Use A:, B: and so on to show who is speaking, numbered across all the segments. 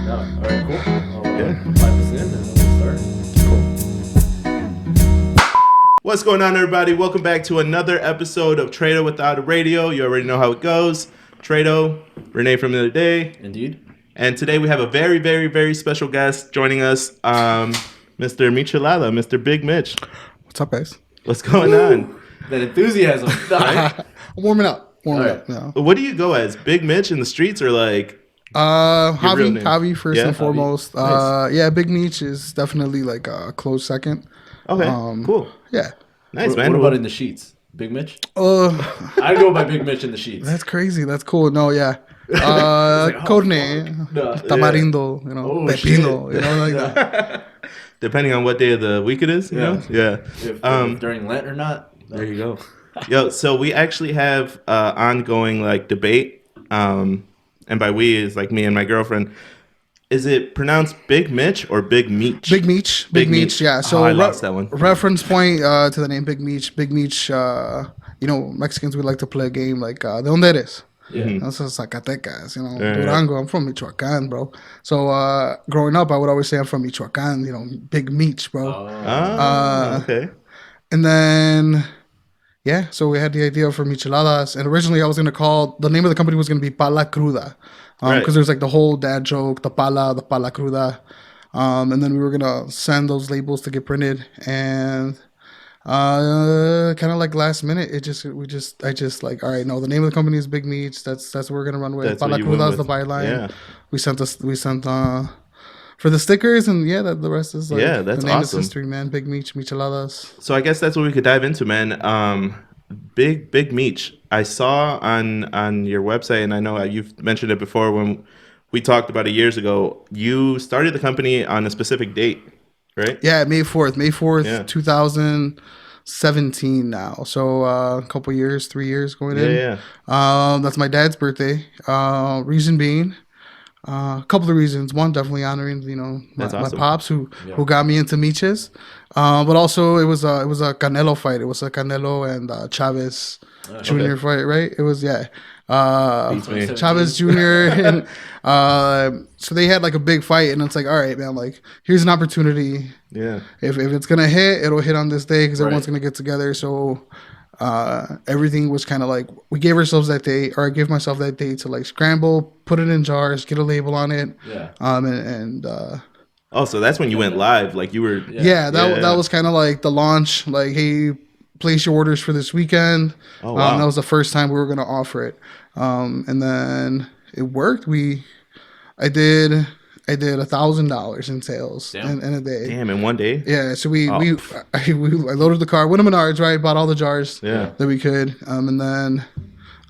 A: No. All right, cool.
B: Yeah.
A: Pipe this in and we'll start.
B: Cool. What's going on, everybody? Welcome back to another episode of Trado Without a Radio. You already know how it goes. Trado, Renee from the other day.
A: Indeed.
B: And today we have a very, very, very special guest joining us, Mr. Michelada, Mr. Big Mich.
C: What's up, guys?
B: What's going on?
A: That enthusiasm.
B: Right?
C: I'm warming up.
A: Right.
C: Yeah.
B: What do you go as? Big Mich in the streets or like... real name?
C: Javi first and foremost.
B: Nice.
C: Yeah, Big Mich is definitely like a close second.
B: Okay, cool.
C: Yeah.
B: Nice,
A: What
B: man.
A: about in the sheets? Big Mich? I'd go by Big Mich in the sheets.
C: That's crazy. That's cool. No, yeah. Code name. Tamarindo, Pepino, like that.
B: Depending on what day of the week it is, you know? Yeah.
A: If during Lent or not. No.
B: There you go. Yo, so we actually have ongoing like debate, and by we is like me and my girlfriend. Is it pronounced Big Mich or Big Mich?
C: Big Mich. Big Mich, yeah. So
B: I lost that one.
C: Reference point to the name Big Mich. Big Mich, Mexicans, we like to play a game like ¿De dónde eres?
A: Yeah.
C: That's Zacatecas, Durango. I'm from Michoacán, bro. So growing up, I would always say I'm from Michoacán, Big Mich, bro.
B: Okay.
C: And then, yeah, so we had the idea for Micheladas. And originally I was going to call, the name of the company was going to be Pala Cruda. Because there's like the whole dad joke, the pala cruda. And then we were going to send those labels to get printed. And kind of like last minute, I just like, all right, no, the name of the company is Big Mich. That's what we're going to run with.
B: That's
C: Pala Cruda is the byline.
B: Yeah.
C: We sent for the stickers, and yeah, the rest is like,
B: that's
C: the name
B: awesome.
C: is history, man. Big Mich, Micheladas.
B: So I guess that's what we could dive into, man. Big Mich. I saw on your website, and I know you've mentioned it before when we talked about it years ago. You started the company on a specific date, right?
C: Yeah, May 4th, 2017 now. So a couple years, 3 years going in.
B: Yeah.
C: That's my dad's birthday. Reason being, a couple of reasons. One, definitely honoring, my pops who got me into Miches. But also it was a Canelo fight. It was a Canelo and Chavez Jr. fight, right? It was, Chavez Jr. and so they had like a big fight, and it's like, all right, man, like here's an opportunity.
B: Yeah.
C: If it's gonna hit, it'll hit on this day because everyone's gonna get together. So everything was kind of like we gave ourselves that day, or I gave myself that day to like scramble, put it in jars, get a label on it.
B: Yeah.
C: So
B: that's when you went live, like you were.
C: That was kind of like the launch. Like, hey, place your orders for this weekend.
B: Oh, wow.
C: That was the first time we were gonna offer it, and then it worked. I did $1,000 in sales in a day.
B: Damn, in one day?
C: Yeah, so I loaded the car, went to Menards, right? Bought all the jars that we could, and then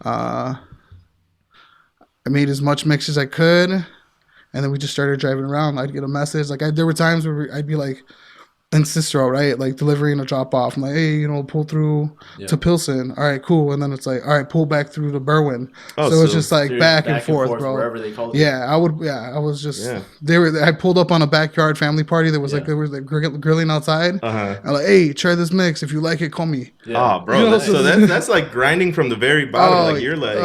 C: I made as much mix as I could, and then we just started driving around. I'd get a message, like there were times where I'd be like in Cicero, right? Like delivering a drop off. I'm like, hey, pull through to Pilsen. All right, cool. And then it's like, all right, pull back through to Berwyn. So it's just like back and forth, bro.
A: Wherever they called it.
C: Yeah, I was just I pulled up on a backyard family party. There was like grilling outside. I'm like, hey, try this mix. If you like it, call me.
B: Yeah. Oh, bro. So that's like grinding from the very bottom. Like you're like,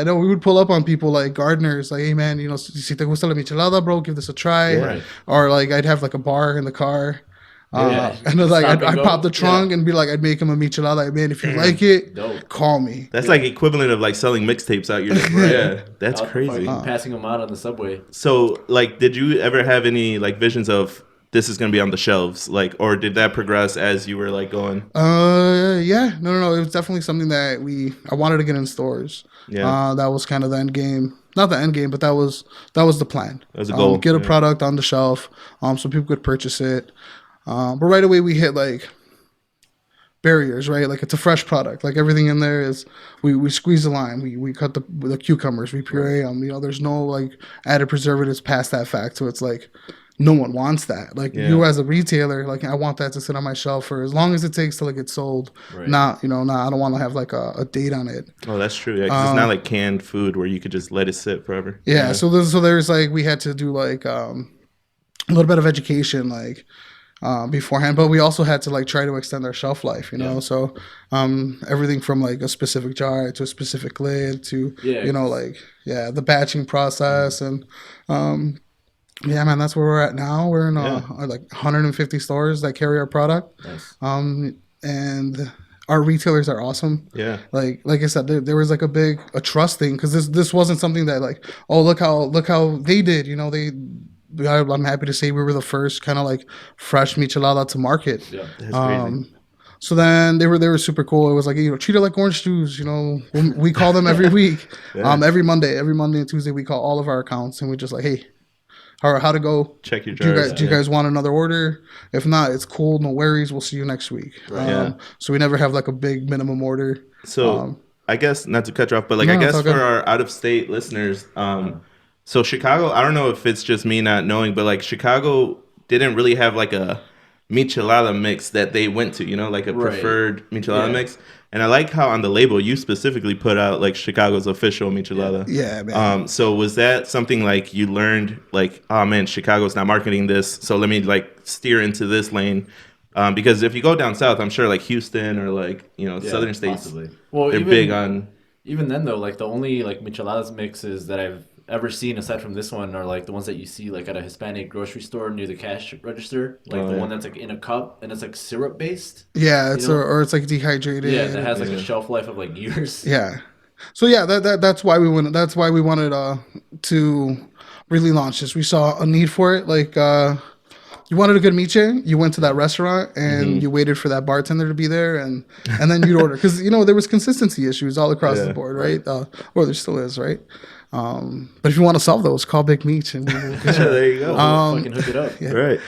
C: No, we would pull up on people like gardeners, like, hey man, si te gusta la michelada, bro, give this a try. Right. Or like I'd have like a bar in the car. And like I'd pop the trunk and be like, I'd make him a michelada. Like, man, if you like it, call me.
B: That's like equivalent of like selling mixtapes out. You're like, yeah, that's crazy.
A: Passing them out on the subway. So
B: like, did you ever have any like visions of this is gonna be on the shelves, like, or did that progress as you were like going?
C: Yeah, no. It was definitely something that I wanted to get in stores. Yeah, that was kind of the end game. Not the end game, but that was the plan.
B: That was a goal.
C: Get a product on the shelf, so people could purchase it. But right away we hit like barriers, right? Like it's a fresh product. Like everything in there is, we squeeze the lime, we cut the cucumbers, we puree them. There's no like added preservatives past that fact. So it's like no one wants that. Like you as a retailer, like I want that to sit on my shelf for as long as it takes till it gets sold. Right. I don't want to have like a date on it.
B: Oh, that's true. Yeah, 'cause it's not like canned food where you could just let it sit forever.
C: Yeah. So there's like we had to do like a little bit of education, like. Beforehand, but we also had to like try to extend our shelf life, so everything from like a specific jar to a specific lid to the batching process, and Yeah, man, that's where we're at now. We're in like 150 stores that carry our product.
A: Nice.
C: And our retailers are awesome.
B: Yeah.
C: Like I said, there was like a trust thing, because this wasn't something that like, oh, look how they did. You know, I'm happy to say we were the first kind of like fresh michelada to market.
A: Yeah.
B: That's crazy.
C: So then they were super cool. It was like, treat it like orange juice. We call them every week.
B: Yeah.
C: Every Monday and Tuesday we call all of our accounts, and we just like, hey, how to go?
B: Check your
C: Do
B: jars.
C: you guys want another order? If not, it's cool. No worries. We'll see you next week.
B: Right.
C: So we never have like a big minimum order.
B: So I guess, not to cut you off, but like,
C: No,
B: I
C: it's
B: guess
C: all
B: for
C: good.
B: our out of state listeners, so Chicago, I don't know if it's just me not knowing, but like Chicago didn't really have like a michelada mix that they went to, like a
A: Right.
B: preferred michelada
A: Yeah.
B: mix. And I like how on the label you specifically put out like Chicago's official michelada.
C: Yeah, man.
B: So was that something like you learned, like, oh man, Chicago's not marketing this, so let me like steer into this lane? Because if you go down south, I'm sure like Houston or like southern states,
A: Possibly. Well,
B: they're big on.
A: Even then, though, like the only like micheladas mixes that I've ever seen aside from this one are like the ones that you see like at a Hispanic grocery store near the cash register, like the one that's like in a cup and it's like syrup based.
C: Yeah, it's
A: You know?
C: or it's like dehydrated.
A: Yeah, that has like a shelf life of like years.
C: Yeah. So yeah, that's why we wanted to really launch this. We saw a need for it. Like you wanted a good miche, you went to that restaurant and you waited for that bartender to be there, and then you'd order, because there was consistency issues all across the board, right? Or there still is, right? But if you want to solve those, call Big Mich and
B: There you go.
A: Fucking hook it up.
B: Right.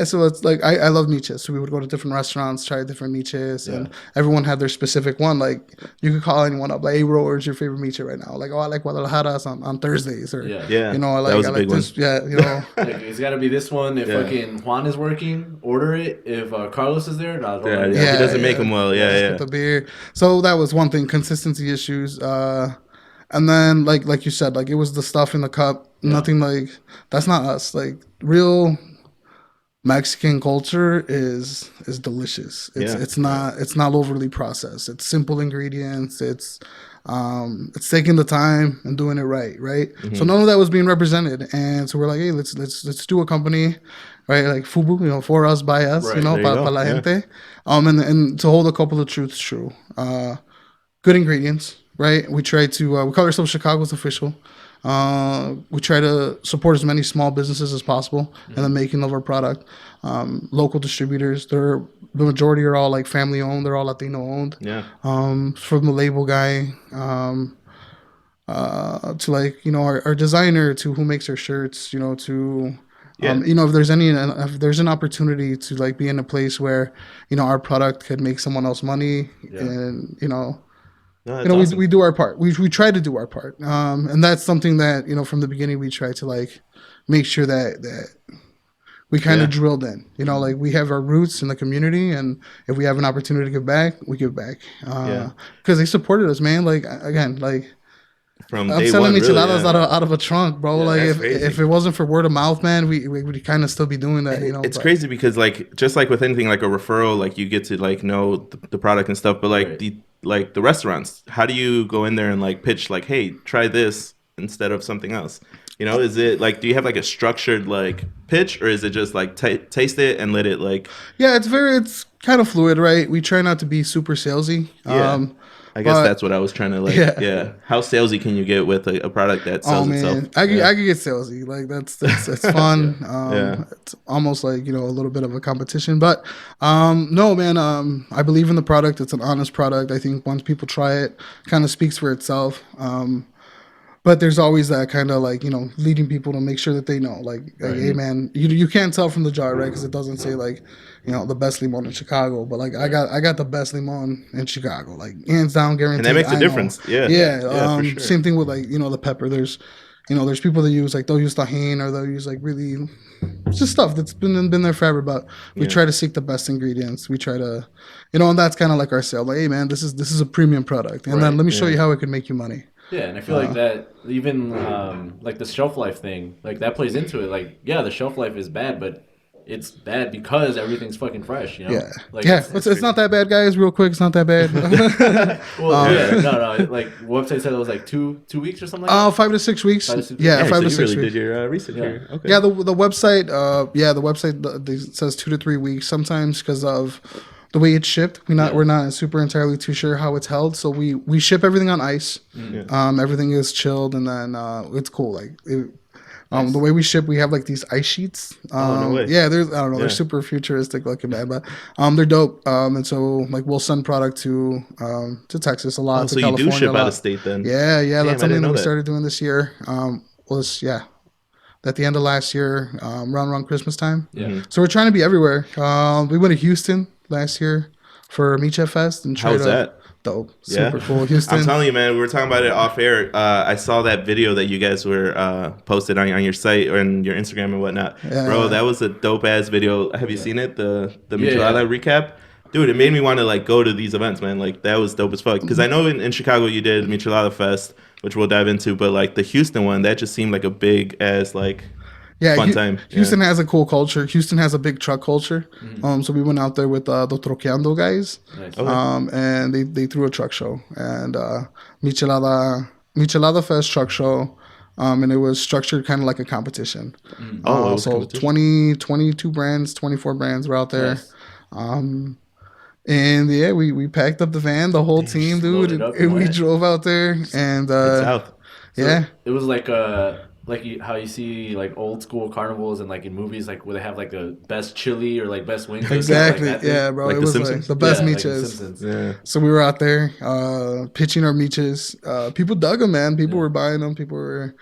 C: so it's like I love miches. So we would go to different restaurants, try different miches, and everyone had their specific one. Like you could call anyone up, like, hey bro, where's your favorite miche right now? Like, oh, I like Guadalajara's on Thursdays, or
B: Yeah.
C: I like
B: That was a big one.
C: this. Yeah,
A: Like, it's got to be this one. If fucking Juan is working, order it. If Carlos is there, nah,
B: Yeah,
A: don't
B: he doesn't make them well.
C: Just
B: Yeah.
C: get the beer. So that was one thing, consistency issues. And then like you said, like it was the stuff in the cup. Nothing like that's not us. Like real Mexican culture is delicious. It's not overly processed. It's simple ingredients. It's taking the time and doing it right. So none of that was being represented, and so we're like, hey, let's do a company, right? Like FUBU, for us, by us,
B: Right, there you
C: pa
B: go,
C: la
B: yeah.
C: gente. And to hold a couple of truths true. Good ingredients, right? We try to we call ourselves Chicago's official. We try to support as many small businesses as possible in the making of our product. Local distributors, the majority are all like family owned. They're all Latino owned.
B: Yeah.
C: From the label guy to like our designer, to who makes our shirts, to if there's an opportunity to like be in a place where our product could make someone else money, and
B: No, that's awesome.
C: we do our part. We try to do our part, and that's something that from the beginning we try to like make sure that we kind of drilled in. Like we have our roots in the community, and if we have an opportunity to give back, we give back. Because they supported us, man. Like again, like
B: From
C: I'm
B: day
C: selling
B: one, really,
C: micheladas
B: yeah.
C: out of a trunk, bro. Like
B: that's crazy.
C: if it wasn't for word of mouth, man, we would kind of still be doing that.
B: It's
C: but-
B: crazy because like just like with anything like a referral, like you get to like know the product and stuff, but like the restaurants, how do you go in there and like pitch like, hey, try this instead of something else? Is it like, do you have like a structured like pitch, or is it just like taste it and let it like?
C: Yeah, it's kind of fluid, right? We try not to be super salesy.
B: I guess
C: but-
B: that's what I was trying to like.
C: Yeah.
B: Yeah. How salesy can you get with a product that sells itself?
C: I could get salesy. Like that's fun.
B: Yeah.
C: It's almost like a little bit of a competition. But no, man. I believe in the product. It's an honest product. I think once people try it, kind of speaks for itself. But there's always that kind of like leading people to make sure that they know, like hey man, you can't tell from the jar, right? Because it doesn't say like the best limon in Chicago, but like I got the best limon in Chicago, like hands down, guaranteed.
B: And that makes a
C: I
B: difference.
C: know.
B: Yeah.
C: Yeah.
B: For sure.
C: Same thing with like the pepper. There's there's people that use like they'll use tahini, or they'll use like really just stuff that's been there forever. But we try to seek the best ingredients. We try to and that's kind of like our sale. Like, hey man, this is a premium product, and then let me show you how it can make you money.
A: Yeah, and I feel like that even like the shelf life thing, like that plays into it. Like, yeah, the shelf life is bad, but it's bad because everything's fucking fresh, you know?
C: Yeah,
A: Like,
C: yeah. It's not that bad, guys. Real quick, it's not that bad.
A: well, no. Like, website said it was like two weeks or something like that.
C: 5 to 6 weeks.
A: 5 to 6 weeks.
C: Yeah,
B: Yeah,
C: 5
B: so
C: to
B: you
C: 6
B: really
C: weeks.
B: did your research here. Okay.
C: Yeah, the website. The website says 2 to 3 weeks sometimes because of the way it's shipped. We're not super entirely too sure how it's held. So we ship everything on ice. Everything is chilled, and then it's cool. Like the way we ship, we have like these ice sheets.
B: no way.
C: Yeah, I don't know.
B: Yeah.
C: They're super futuristic looking, man, but they're dope. And so like we'll send product to Texas a lot.
B: Oh,
C: to
B: so you
C: California
B: do ship
C: a lot.
B: out of state then?
C: Yeah,
B: Damn,
C: that's
B: I
C: something
B: didn't
C: that
B: know
C: we
B: that.
C: started doing this year. At the end of last year, around Christmas time.
A: Yeah.
C: So we're trying to be everywhere. We went to Houston last year for Micha Fest and
B: How was that?
C: Dope,
B: Yeah.
C: super cool. Houston.
B: I'm telling you, man, we were talking about it off air. I saw that video that you guys were posted on your site or on your Instagram and whatnot.
C: Yeah.
B: Bro, that was a dope ass video. Have you seen it? The Michelada
A: Yeah.
B: recap? Dude, it made me want to like go to these events, man. Like that was dope as fuck. Because I know in Chicago you did Michelada Fest, which we'll dive into, but like the Houston one, that just seemed like a big ass like fun time.
C: Houston has a cool culture. Houston has a big truck culture. So we went out there with the Troqueando guys.
A: Nice.
C: And they threw a truck show and Michelada Fest truck show. And it was structured kind of like a competition.
B: It was a
C: So
B: competition.
C: 22 brands, 24 brands were out there.
A: Nice.
C: And yeah, we packed up the van, the whole team, dude,
A: loaded up
C: and
A: and
C: we
A: went.
C: drove out there. And
B: South.
C: yeah,
A: It was like how you see like old school carnivals and like in movies like where they have like the best chili or like best wings. or something
C: exactly.
A: Like that
C: Yeah, bro,
B: Like
C: it
B: The
C: was like
B: Simpsons?
C: the best
A: yeah, like The
C: michas.
A: Simpsons.
B: Yeah.
C: So we were out there pitching our michas. People dug them, man. People were buying them. People were.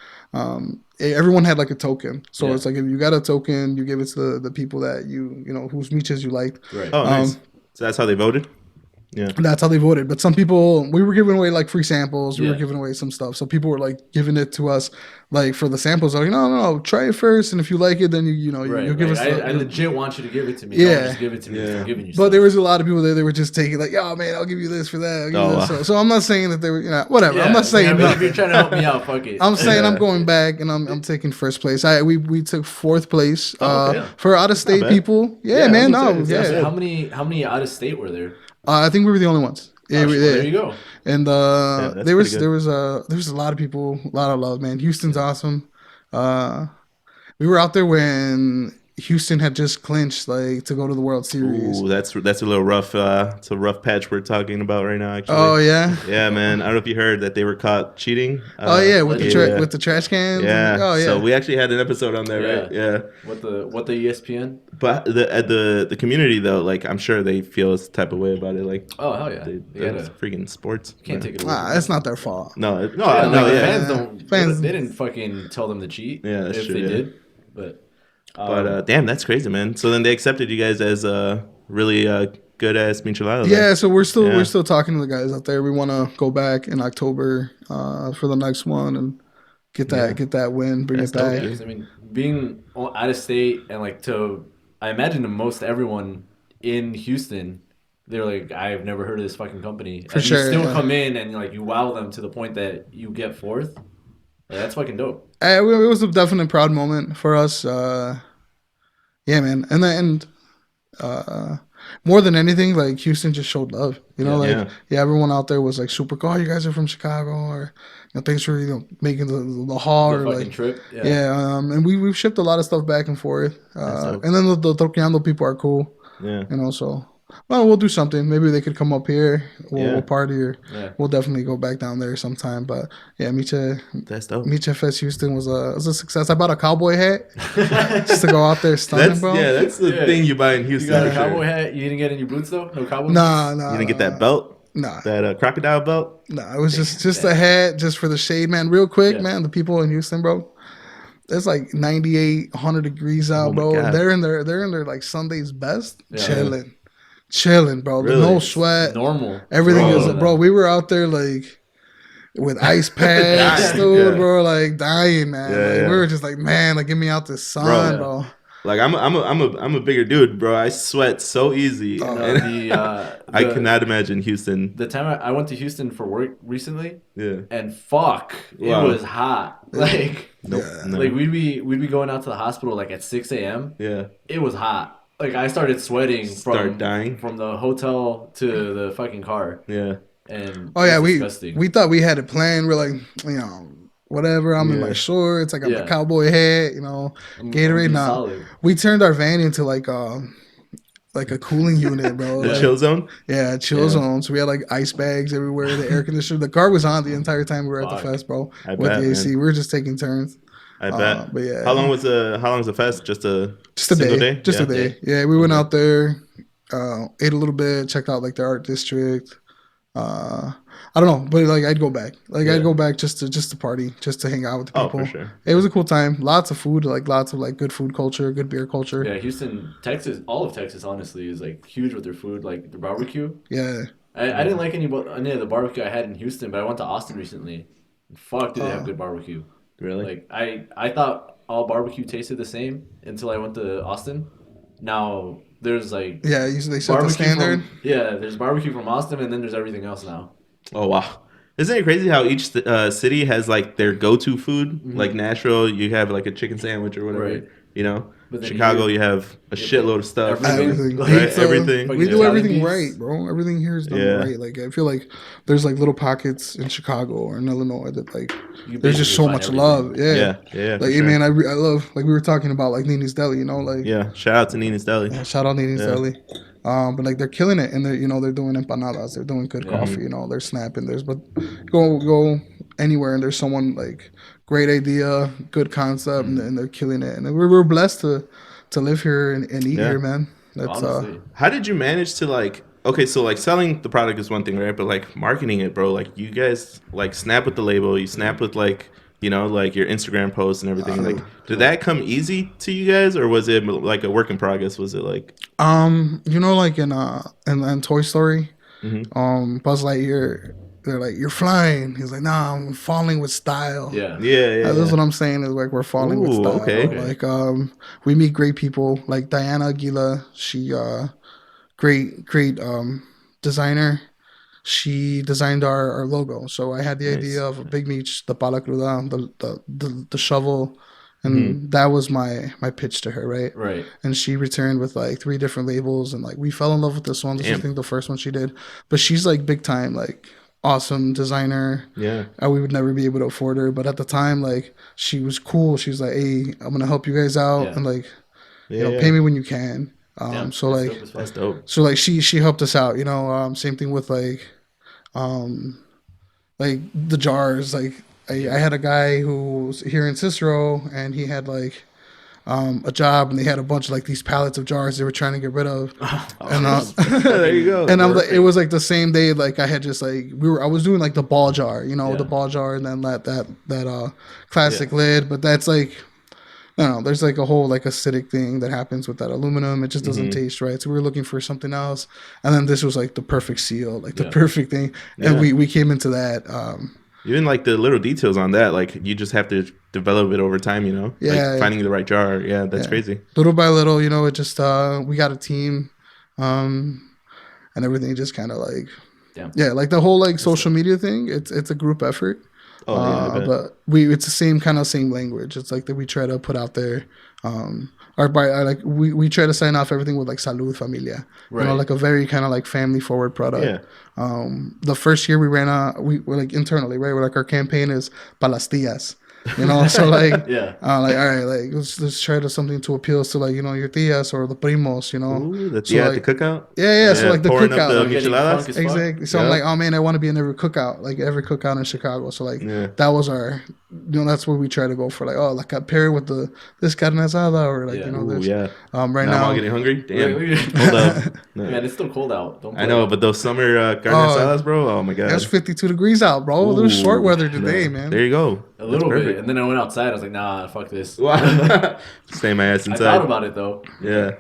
C: Everyone had like a token. So
A: Yeah.
C: it's like if you got a token, you give it to the people that you know whose michas you liked.
A: Right.
B: Oh, nice. So that's how they voted? Yeah.
C: That's how they voted. But some people, we were giving away like free samples. We were
A: Yeah.
C: giving away some stuff. So people were like giving it to us, like for the samples. Like, no, try it first, and if you like it, then
A: Right.
C: you'll give us.
A: I legit want you to give it to me.
C: Yeah.
A: Don't just give it to me.
B: Yeah.
A: I'm giving you.
C: But there was a lot of people there. They were just taking like, "Oh man, I'll give you this for that." I'll give you this.
B: wow.
C: So I'm not saying that they were, whatever. I'm not saying
A: If you're
C: nothing.
A: trying to help me out, fuck it.
C: I'm saying I'm going back and I'm taking first place. We took fourth place
A: okay.
C: for out of state
B: bad.
C: people. Yeah,
B: Yeah,
C: man.
B: I
C: No,
B: was gonna say,
C: yeah.
A: How many out of state were there?
C: I think we were the only ones. Yeah,
A: Well, there you go.
C: And
B: that's
C: there was
B: pretty good.
C: there was a lot of people, a lot of love, man. Houston's awesome. We were out there when Houston had just clinched like to go to the World Series.
B: Ooh, that's a little rough. It's a rough patch we're talking about right now. Actually.
C: Oh yeah.
B: Yeah, man. I don't know if you heard that they were caught cheating.
C: Oh yeah, with the
B: yeah.
C: with the trash cans.
B: Yeah.
C: Oh yeah.
B: So we actually had an episode on that, right? Yeah.
A: What the ESPN?
B: But the community though, like I'm sure they feel this type of way about it. Like
A: Oh hell yeah.
B: it's freaking sports.
A: Can't take it away.
C: It's not their fault.
B: No,
A: Yeah, like,
B: no,
A: the
B: yeah.
A: fans don't.
C: Fans-
A: They didn't fucking tell them to cheat.
B: Yeah, that's
A: if
B: true,
A: they
B: yeah.
A: did. But
B: But damn, that's crazy, man. So then they accepted you guys as really good ass michelada.
C: Yeah, so we're
B: Yeah.
C: still talking to the guys out there. We want to go back in October for the next one and get that win, bring
B: That's
C: it back.
B: dope,
A: yeah, 'cause, I mean, being out of state and like I imagine to most everyone in Houston, they're like, I've never heard of this fucking company.
C: For
A: and
C: sure,
A: You still
C: yeah.
A: come in and like you wow them to the point that you get fourth. Like, that's fucking dope.
C: It was a definite proud moment for us. Yeah, man, and more than anything, like Houston just showed love.
B: Yeah.
C: Everyone out there was like super cool. Oh, you guys are from Chicago, or thanks for making the haul,
A: The
C: or
A: fucking
C: like
A: trip.
C: and we've shipped a lot of stuff back and forth.
B: dope.
C: And then the Troqueando people are cool,
B: Yeah.
C: so. Well, we'll do something. Maybe they could come up here.
B: Yeah.
C: We'll party, or
A: Yeah.
C: we'll definitely go back down there sometime. But yeah,
B: That's dope.
C: Micha Fest Houston was a success. I bought a cowboy hat just to go out there stunning,
B: That's
C: bro.
B: that's the
A: Yeah.
B: thing you buy in
A: You
B: Houston.
A: got a
B: for sure.
A: cowboy hat. You didn't get any boots though. No cowboy.
C: Nah.
B: You didn't get that belt,
C: Nah.
B: that crocodile belt.
C: It was just a hat just for the shade, man. Real quick,
A: Yeah.
C: man. The people in Houston, bro. It's like 98, 100 degrees out,
B: Oh my
C: bro.
B: God.
C: They're in their like Sunday's best,
A: Yeah.
C: chilling, bro.
B: Really?
C: No sweat.
A: Normal.
C: Everything
B: Bro.
C: is, bro. We were out there like with ice packs,
B: Dying,
C: dude,
B: yeah.
C: bro. Like dying, man.
B: Yeah,
C: Like,
B: yeah.
C: we were just like, man, like get me out the sun,
B: Bro.
C: bro.
B: Like I'm a bigger dude, bro. I sweat so easy.
A: No,
B: And I cannot imagine Houston.
A: The time I went to Houston for work recently,
B: Yeah.
A: and fuck, it
B: Wow.
A: was hot. Like,
B: Nope. No.
A: like we'd be going out to the hospital like at 6 a.m.
B: Yeah.
A: It was hot. Like I started sweating
B: Start dying.
A: from the hotel to the fucking car.
B: Yeah.
A: And
C: Oh yeah,
A: disgusting.
C: we thought we had it planned. We're like, whatever. I'm in my shorts. I got my cowboy hat. Gatorade. Now
A: solid.
C: we turned our van into like a cooling unit, bro.
B: The chill zone.
C: Yeah, chill zone. So we had like ice bags everywhere. The air conditioner. The car was on the entire time we were at the fest, bro.
B: I
C: with
B: bet,
C: the AC,
B: man.
C: we were just taking turns.
B: I bet.
C: But yeah.
B: How long was the fest? Just a single day?
C: Just a day. Yeah, we went out there, ate a little bit, checked out like the art district. I don't know, but like I'd go back. Like I'd go back just to party, just to hang out with the people.
B: Oh, for sure.
C: It was a cool time. Lots of food, like lots of like good food culture, good beer culture.
A: Yeah, Houston, Texas, all of Texas, honestly, is like huge with their food, like their barbecue.
C: Yeah.
A: I didn't like any of the barbecue I had in Houston, but I went to Austin recently. Fuck, did they have good barbecue?
B: Really?
A: Like I thought all barbecue tasted the same until I went to Austin. Now there's like
C: they set the standard.
A: There's barbecue from Austin, and then there's everything else now.
B: Oh wow! Isn't it crazy how each city has like their go-to food? Mm-hmm. Like Nashville, you have like a chicken sandwich or whatever. Right. You know, Chicago, you have a shitload of stuff.
C: Everything.
B: Right? Everything.
C: We do everything right, bro. Everything here is done right. Like I feel like there's like little pockets in Chicago or in Illinois that like there's just so much love. Yeah. Like, hey, man, I love, like we were talking about like Nini's Deli, Like
B: shout out to Nini's Deli.
C: Yeah, shout out Nini's Deli. But like they're killing it, and they're doing empanadas, they're doing good coffee, they're snapping. But go anywhere and there's someone like great idea, good concept, and they're killing it. And we're blessed to live here and eat here, man. That's
B: How did you manage to like? Okay, so like selling the product is one thing, right? But like marketing it, bro. Like you guys like snap with the label, you snap with like like your Instagram posts and everything. Like, did that come easy to you guys, or was it like a work in progress? Was it like,
C: like in Toy Story, Buzz Lightyear, they're like, "You're flying." He's like, "Nah, I'm falling with style."
B: Yeah.
C: That's what I'm saying. Is like we're falling with style.
B: Okay.
C: Like we meet great people. Like Diana Aguila, she great designer. She designed our logo. So I had the idea of a Big Mich, the pala cruda, the shovel, and that was my pitch to her, right?
A: Right.
C: And she returned with like 3 different labels, and like we fell in love with this one. This is, I think, the first one she did. But she's like big time, like awesome designer.
B: Yeah.
C: We would never be able to afford her, but at the time, like she was cool. She's like, "Hey, I'm gonna help you guys out, and like, pay me when you can." So like
B: that's dope.
C: So like she helped us out, same thing with like the jars. Like I had a guy who was here in Cicero, and he had like a job, and they had a bunch of like these pallets of jars they were trying to get rid of. And
B: there you go.
C: And I'm like, it was like the same day, like I had just like I was doing like the ball jar, the ball jar, and then that classic lid, but that's like, I don't know, there's like a whole like acidic thing that happens with that aluminum. It just doesn't taste right. So we were looking for something else. And then this was like the perfect seal, like the perfect thing. And we came into that.
B: Even like the little details on that, like you just have to develop it over time, like finding the right jar. Yeah, that's crazy.
C: Little by little, it just, we got a team, and everything just kind of like, like the whole like social media thing, it's a group effort. But it's the same language. It's like that we try to put out there, we try to sign off everything with like salud familia, like a very kind of like family forward product. The first year we ran we're like internally, right? We're like, our campaign is pa las tías. So like, like, all right, like let's try to something to appeal to like, your tias or the primos,
B: Ooh, the
C: so like,
B: the cookout.
C: So like the
B: pouring
C: cookout,
B: up the micheladas.
C: Exactly. So I'm like, oh man, I want to be in every cookout, like every cookout in Chicago. So like that was our, that's what we try to go for. Like, oh, like I pair it with this carne asada, or like this. Right now
B: I'm getting hungry. Damn. Hold up. No.
A: Man, it's still cold out.
B: I know, but those summer carne asadas, bro. Oh my god.
C: It's 52 degrees out, bro. It was short weather today, man.
B: There you go.
A: A little bit, and then I went outside. I was like, "Nah, fuck this."
B: Stay my ass inside.
A: I thought about it though.
B: Yeah.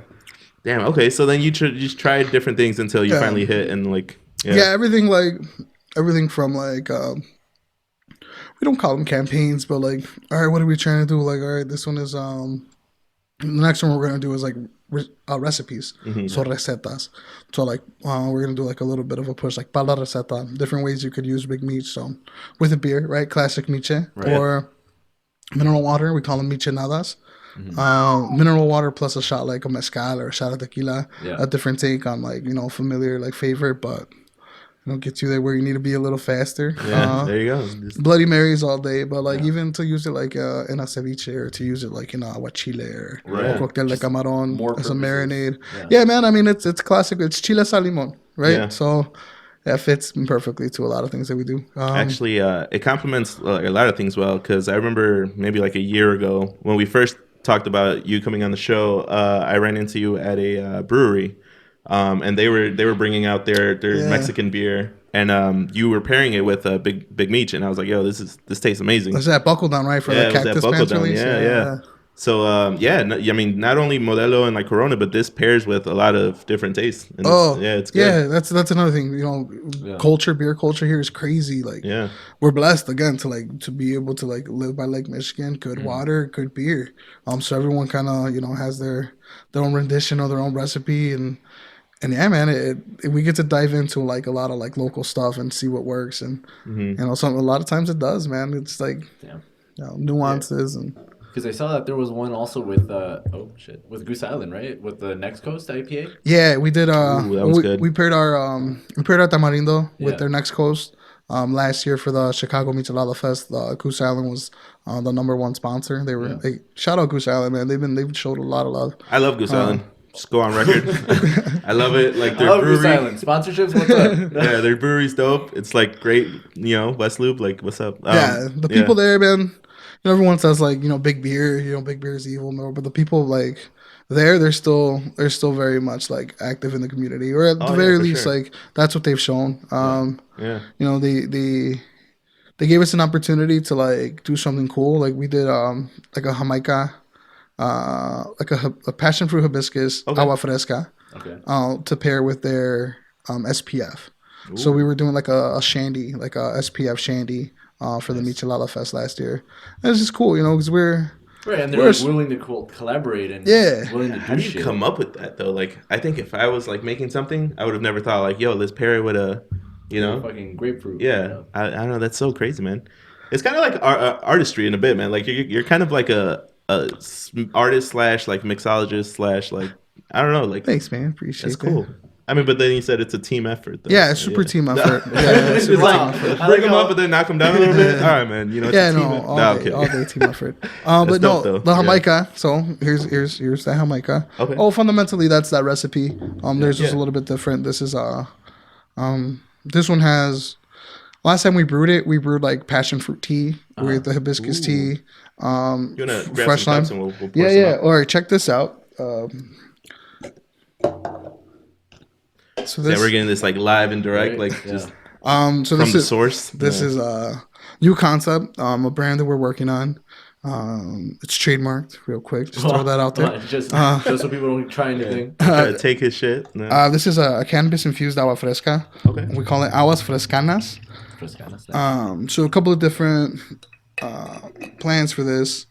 B: Damn. Okay. So then you tried different things until you finally hit, and like
C: everything from like we don't call them campaigns, but like, all right, what are we trying to do? Like, all right, this one is The next one we're gonna do is like recipes,
B: Mm-hmm.
C: so recetas. So like we're gonna do like a little bit of a push, like para la receta, different ways you could use Big Mich. So with a beer, right? Classic miche or mineral water. We call them micheladas. Mineral water plus a shot like a mezcal or a shot of tequila.
A: Yeah.
C: A different take on like familiar like favorite, but get you there where you need to be a little faster.
B: Yeah, there you go.
C: Bloody Marys all day, but like even to use it like in a ceviche or to use it like in a aguachile or cocktail de camarón as a marinade. Yeah, man. I mean, it's classic. It's chile sal limon, right?
B: Yeah.
C: So that fits perfectly to a lot of things that we do.
B: Actually, it complements a lot of things well, because I remember maybe like a year ago when we first talked about you coming on the show, I ran into you at a brewery. And they were bringing out their Mexican beer, and you were pairing it with Big Mich, and I was like, "Yo, this tastes amazing."
C: That's that buckle down, right? For the Cactus Pants release.
B: Yeah. So I mean, not only Modelo and like Corona, but this pairs with a lot of different tastes. And it's good.
C: Yeah, that's another thing. Culture, beer culture here is crazy. Like, we're blessed again to be able to like live by Lake Michigan, good water, good beer. So everyone kind of has their own rendition or their own recipe and yeah, man, we get to dive into like a lot of like local stuff and see what works, and a lot of times it does, man. It's like nuances and.
A: Because I saw that there was one also with with Goose Island, right? With the Next Coast IPA.
C: Yeah, we did.
B: That was good.
C: We paired our Tamarindo with their Next Coast. Last year for the Chicago Michelada Fest, Goose Island was the #1 sponsor. They were shout out Goose Island, man. They've showed a lot of love.
B: I love Goose Island. Just go on record. I love it. Like their brewery.
A: Goose Island sponsorships. What's up?
B: Yeah, their brewery's dope. It's like great. West Loop. Like, what's up?
C: The people there, man. Everyone says like big beer. Big beer is evil, but the people like they're still very much like active in the community, or at the very least, like that's what they've shown. They gave us an opportunity to like do something cool. Like we did like a Jamaica. Like a passion fruit hibiscus agua fresca to pair with their SPF. Ooh. So we were doing like a shandy, like a SPF shandy for the Michelada Fest last year. And it's just cool, because we're
A: right, and they're like willing to collaborate and willing to do
B: How do you come up with that though? Like, I think if I was like making something, I would have never thought like, yo, let's pair it with a
A: fucking grapefruit.
B: Yeah, I don't know. That's so crazy, man. It's kind of like artistry in a bit, man. Like you're kind of like a artist / like mixologist / like I don't know, like
C: thanks, man. Appreciate
B: that's cool. I mean, but then you said it's a team effort, though.
C: Yeah, it's super team effort. It's
B: super team. Bring them up, but then knock them down a little bit. All right, man.
C: All day team effort. But no,
B: dope,
C: the Jamaica. So here's the Jamaica.
B: Okay.
C: Oh, fundamentally, that's that recipe. Theirs is a little bit different. This is this one has. Last time we brewed like passion fruit tea with the hibiscus tea.
B: You wanna grab
C: fresh
B: some
C: lime?
B: cups and we'll pour
C: Yeah.
B: some
C: All right, check this out. So this,
B: we're getting this like live and direct, like just
C: so
B: from
C: this
B: the
C: is
B: source.
C: this is a new concept, a brand that we're working on. It's trademarked, real quick. Just throw that out there.
A: Just so people don't try anything.
B: Take his shit. No.
C: This is a cannabis infused agua fresca.
B: Okay.
C: We call it aguas frescanas. So a couple of different plans for this.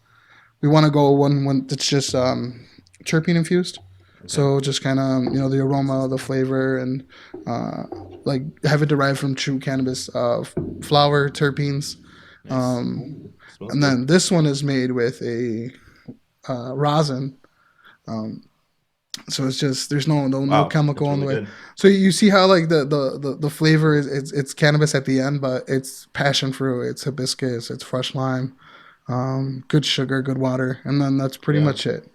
C: We want to go one that's just terpene infused. Okay. So just kind of the aroma, the flavor, and like have it derived from true cannabis flower terpenes. And then this one is made with a rosin. So it's just there's no chemical in the way. Good. So you see how like the flavor is it's cannabis at the end, but it's passion fruit, it's hibiscus, it's fresh lime, good sugar, good water, and then that's pretty much it.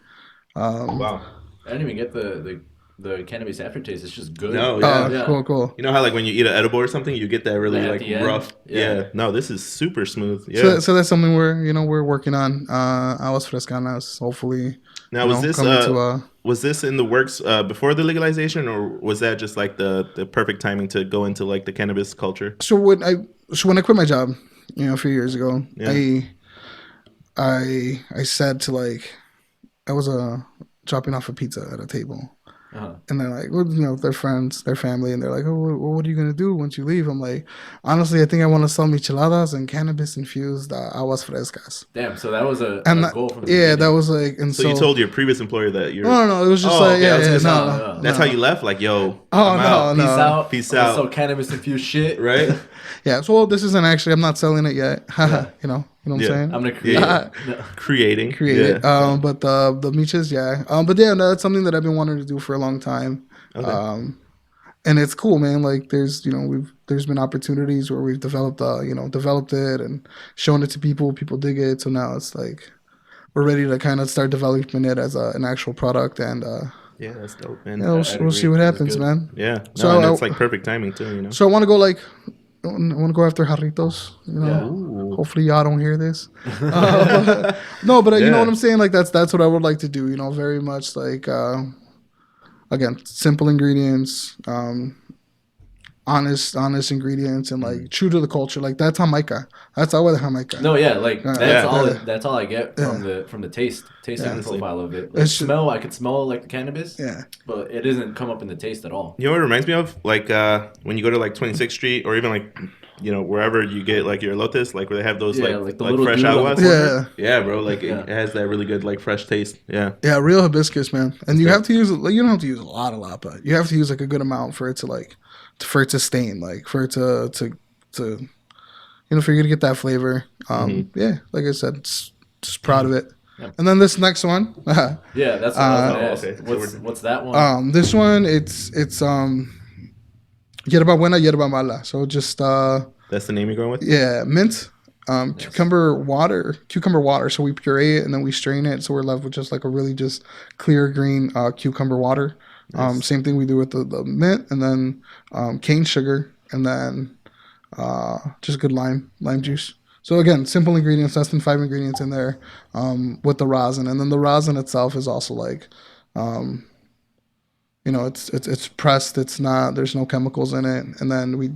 A: Wow. I didn't even get the cannabis aftertaste. It's just good.
B: No,
C: Cool.
B: You know how like when you eat an edible or something, you get that really like rough. Yeah. No, this is super smooth. Yeah.
C: So that's something we're working on. Aguas frescanas, hopefully.
B: Now was this in the works before the legalization, or was that just like the perfect timing to go into like the cannabis culture?
C: So when I quit my job, a few years ago, I said to like I was dropping off a pizza at a table. And they're like, well, their friends, their family, and they're like, oh, what are you gonna do once you leave? I'm like, honestly, I think I want to sell micheladas and cannabis infused aguas frescas.
A: Damn, so that was a
C: And
A: goal from the
C: that
A: beginning.
C: was like, and
B: So you told your previous employer that you're.
C: No, it was just like,
B: okay, I was
C: yeah,
B: gonna
C: no,
B: say,
C: no,
B: that's
C: no.
B: how you left. Like, yo,
C: Oh,
B: I'm
C: no,
B: out.
C: no.
A: Peace out.
B: Peace
A: I'm gonna
B: out.
A: sell cannabis infused shit.
B: Right?
C: Yeah, so well, this isn't actually. I'm not selling it yet.
A: Yeah.
C: You know what I'm
B: Yeah.
C: saying?
A: I'm gonna create
B: Yeah.
A: it. No.
B: Creating.
C: Create it. But the miches, yeah. But yeah, no, that's something that I've been wanting to do for a long time.
B: Okay.
C: And it's cool, man. Like there's been opportunities where we've developed it and shown it to people. People dig it. So now it's like we're ready to kind of start developing it as an actual product, and
B: Yeah, that's dope, man.
C: we'll see what
A: That's
C: happens,
A: good.
C: man.
B: Yeah. No,
C: So,
B: and it's like perfect timing too.
C: So I want to go I want to go after Jarritos.
A: Yeah.
B: Ooh.
C: Hopefully y'all don't hear this. No, but you know
B: Yeah.
C: what I'm saying. Like that's what I would like to do. Very much like again, simple ingredients, honest ingredients, and like true to the culture. Like that's Jamaica. That's our Jamaica.
A: No, yeah, like that's
B: Yeah.
A: all.
C: Yeah.
A: That's all I get from the tasting
C: Yeah.
A: profile of it. Like,
C: It's-
A: I could smell like the cannabis.
C: Yeah.
A: But it doesn't come up in the taste at all.
B: You know what it reminds me of? Like when you go to like 26th Street or even like wherever you get like your elotes, like where they have those
A: Yeah,
B: like
A: like the little
B: fresh
A: dude on the
B: aguas.
A: corner.
C: Yeah.
B: Yeah, bro. Like
A: Yeah.
B: it has that really good like fresh taste. Yeah.
C: Yeah, real hibiscus, man. And you have to use you don't have to use a lot, but you have to use like a good amount for it to stain, like for it to for you to get that flavor. Yeah, like I said, just proud of it.
A: Yeah.
C: And then this next one,
A: Yeah, that's what I was gonna ask.
B: okay. So
A: What's that one?
C: this one it's yerba buena, yerba mala. So just
B: That's the name you're going with?
C: yeah, mint, cucumber water. So we puree it and then we strain it. So we're left with just like a really just clear green cucumber water. Same thing we do with the mint, and then cane sugar, and then just good lime juice. So again, simple ingredients, less than 5 ingredients in there, with the rosin, and then the rosin itself is also like, it's pressed. It's not. There's no chemicals in it, and then we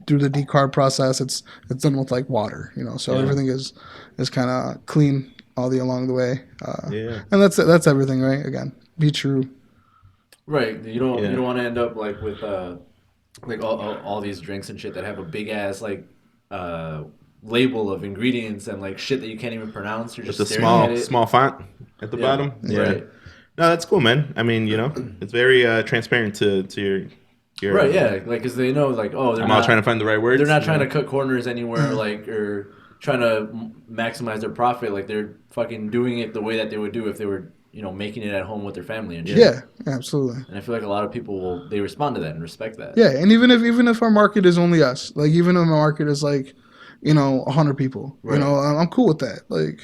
C: do the decarb process. It's done with like water. So everything is kind of clean all along the way.
B: Yeah.
C: And that's everything, right? Again, be true.
A: Right. You don't want to end up like with like all these drinks and shit that have a big ass like label of ingredients and like shit that you can't even pronounce. You're
B: Just
A: just
B: a
A: staring at it.
B: small font at the bottom. Yeah.
A: Right.
B: No, that's cool, man. I mean, it's very transparent to your
A: Right. Yeah. Like, cause they know like, oh, they're
B: I'm
A: not
B: all trying to find the right words.
A: They're not trying to cut corners anywhere, like, or trying to maximize their profit. Like they're fucking doing it the way that they would do if they were, making it at home with their family and shit.
C: Yeah, absolutely.
A: And I feel like a lot of people they respond to that and respect that.
C: Yeah, and even if our market is only us, like even if our market is like, 100 people,
A: Right.
C: I'm cool with that. Like,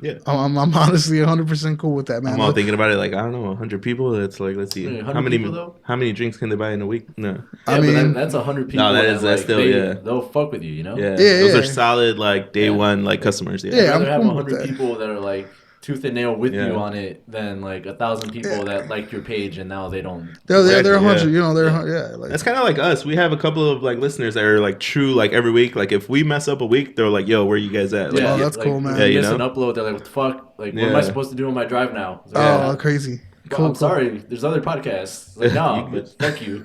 B: Yeah.
C: I'm honestly 100% cool with that, man.
B: I'm all thinking about it like, I don't know, 100 people. It's like, let's see.
A: 100
B: How many
A: people, though?
B: how many drinks can they buy in a week? No.
A: Yeah,
C: I
A: but
C: mean-
A: that's 100 people.
B: No, that's
A: like,
B: still,
A: they'll fuck with you,
B: Yeah.
C: Yeah,
B: Those
C: yeah.
B: are solid like day
A: Yeah.
B: one like customers. Yeah.
C: Yeah.
A: I'd rather
C: I'm
A: have
C: cool with
A: 100
C: that.
A: people that are like tooth and nail with
B: Yeah.
A: you on it than like 1,000 people that like your page and now they don't.
C: they're
B: Exactly,
C: 100,
B: yeah.
C: they're
A: Yeah.
C: yeah, like
B: That's kind of like us. We have a couple of like listeners that are like true like every week. Like if we mess up a week, they're like, "Yo, where you guys at?" Like,
C: Oh, that's cool, man.
A: If
B: Yeah,
A: you
B: you
A: miss
B: know?
A: an upload, they're like, "What the fuck? Like, what am I
B: Yeah.
A: supposed to do on my drive now?" It's like,
C: oh, crazy.
A: well,
C: Cool.
A: I'm sorry. There's other podcasts. Like, no, but fuck you.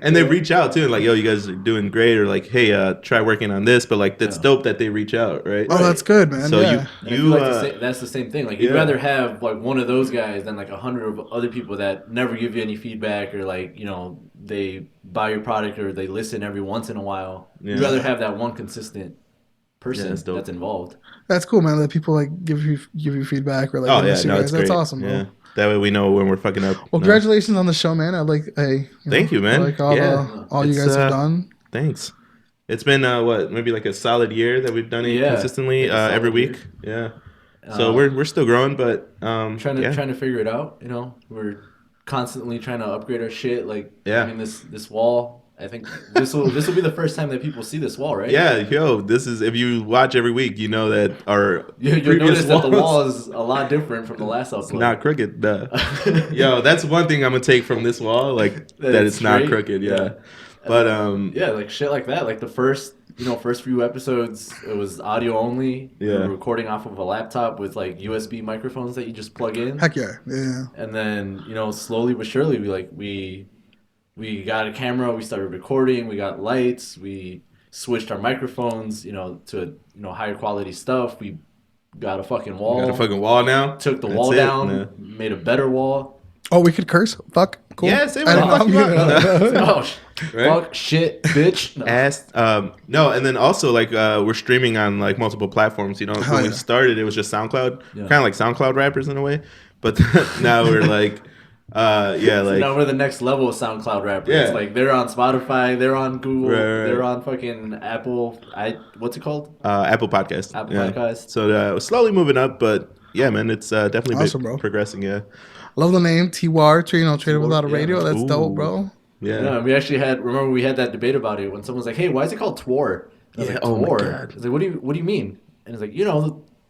B: and they reach out too, like, "Yo, you guys are doing great," or like, "Hey, try working on this." But like, that's
A: Yeah.
B: dope that they reach out, right?
C: Oh, that's good, man.
B: So
C: yeah.
A: And I feel
B: you
A: like that's the same thing. Like, you'd
B: yeah.
A: rather have like one of those guys than like 100 of other people that never give you any feedback or like they buy your product or they listen every once in a while.
B: Yeah.
A: You'd rather have that one consistent person
B: that's dope.
A: that's involved.
C: That's cool, man. That people like give you feedback or like
B: oh
C: give
B: yeah,
C: us you
B: no,
C: guys.
B: it's
C: That's
B: great.
C: awesome, bro.
B: Yeah, that way we know when we're fucking up.
C: Well,
B: No.
C: congratulations on the show, man. I like
B: Thank you, man.
C: Like all
B: Yeah.
C: all you
B: It's,
C: guys have done.
B: Thanks. It's been maybe like a solid year that we've done it
A: Yeah,
B: consistently
A: like a solid
B: every
A: year.
B: week. Yeah. So we're still growing, but
A: trying to figure it out. We're constantly trying to upgrade our shit. Like,
B: Yeah.
A: I mean, this wall. I think this will be the first time that people see this wall, right?
B: yeah, this is if you watch every week, you know that our
A: You'll
B: previous
A: notice that the
B: walls-
A: wall is a lot different from the last upload.
B: not crooked. Yo, that's one thing I'm gonna take from this wall, like that
A: That it's
B: it's not
A: straight?
B: crooked. Yeah,
A: Yeah.
B: but
A: Yeah, like shit like that. Like the first first few episodes, it was audio only.
B: Yeah.
A: We were recording off of a laptop with like USB microphones that you just plug in.
C: Heck yeah. Yeah.
A: And then, slowly but surely, we got a camera, we started recording, we got lights, we switched our microphones, to higher quality stuff. We got a fucking wall.
B: Got a fucking wall now.
A: Took the
B: That's
A: wall
B: it.
A: down,
B: Yeah.
A: made a better wall.
C: Oh, we could curse? Fuck. Cool.
B: Yeah, say
C: I
B: what the
C: don't
B: fuck you
C: know.
B: want. Right?
A: Fuck, shit, bitch. No.
B: No, and then also like we're streaming on like multiple platforms. When
C: yeah.
B: we started, it was just SoundCloud,
A: Yeah.
B: kind of like SoundCloud rappers in a way. But now we're like,
A: So
B: like
A: now we're the next level of SoundCloud rappers.
B: Yeah.
A: Like they're on Spotify, they're on Google,
B: Right.
A: they're on fucking Apple. What's it called?
B: Apple Podcast.
A: Apple Podcast.
B: So we're slowly moving up, but yeah, man, it's definitely
C: Awesome, bro.
B: progressing. Yeah,
C: Love the name Twar, Trader Without a Radio. That's
B: Ooh.
C: dope, bro.
B: yeah.
A: Yeah, we actually remember we had that debate about it when someone was like, "Hey, why is it called Twar?" I was
B: Yeah,
A: like,
B: oh my
A: Twar.
B: God.
A: I was like, what do you mean? And it's like,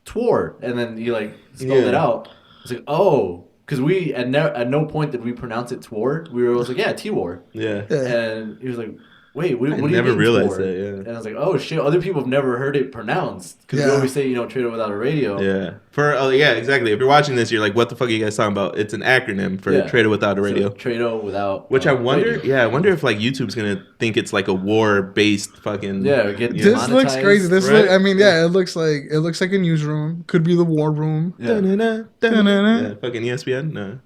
A: Twar, and then you like spelled it out. It's like, oh, because we at no point did we pronounce it Twar. We were always like, yeah, T-War.
B: Yeah.
C: Yeah.
A: And he was like, wait, what do you
B: never
A: mean
B: realized
A: Twar?
B: that, yeah.
A: And I was like, oh shit, other people have never heard it pronounced because we
C: Yeah.
A: always say Trader Without a Radio.
B: Yeah. Yeah, exactly. If you're watching this, you're like, what the fuck are you guys talking about? It's an acronym for
A: Yeah.
B: Trader Without a Radio.
A: So, Trader Without.
B: Which I wonder,
A: radio.
B: I wonder if like YouTube's gonna think it's like a war-based fucking.
A: Yeah, get
B: you
C: This
B: know,
A: monetized,
C: looks crazy. This
B: right?
C: I mean, yeah, it looks like a newsroom. Could be the war room.
A: Yeah.
B: Yeah, fucking ESPN. No.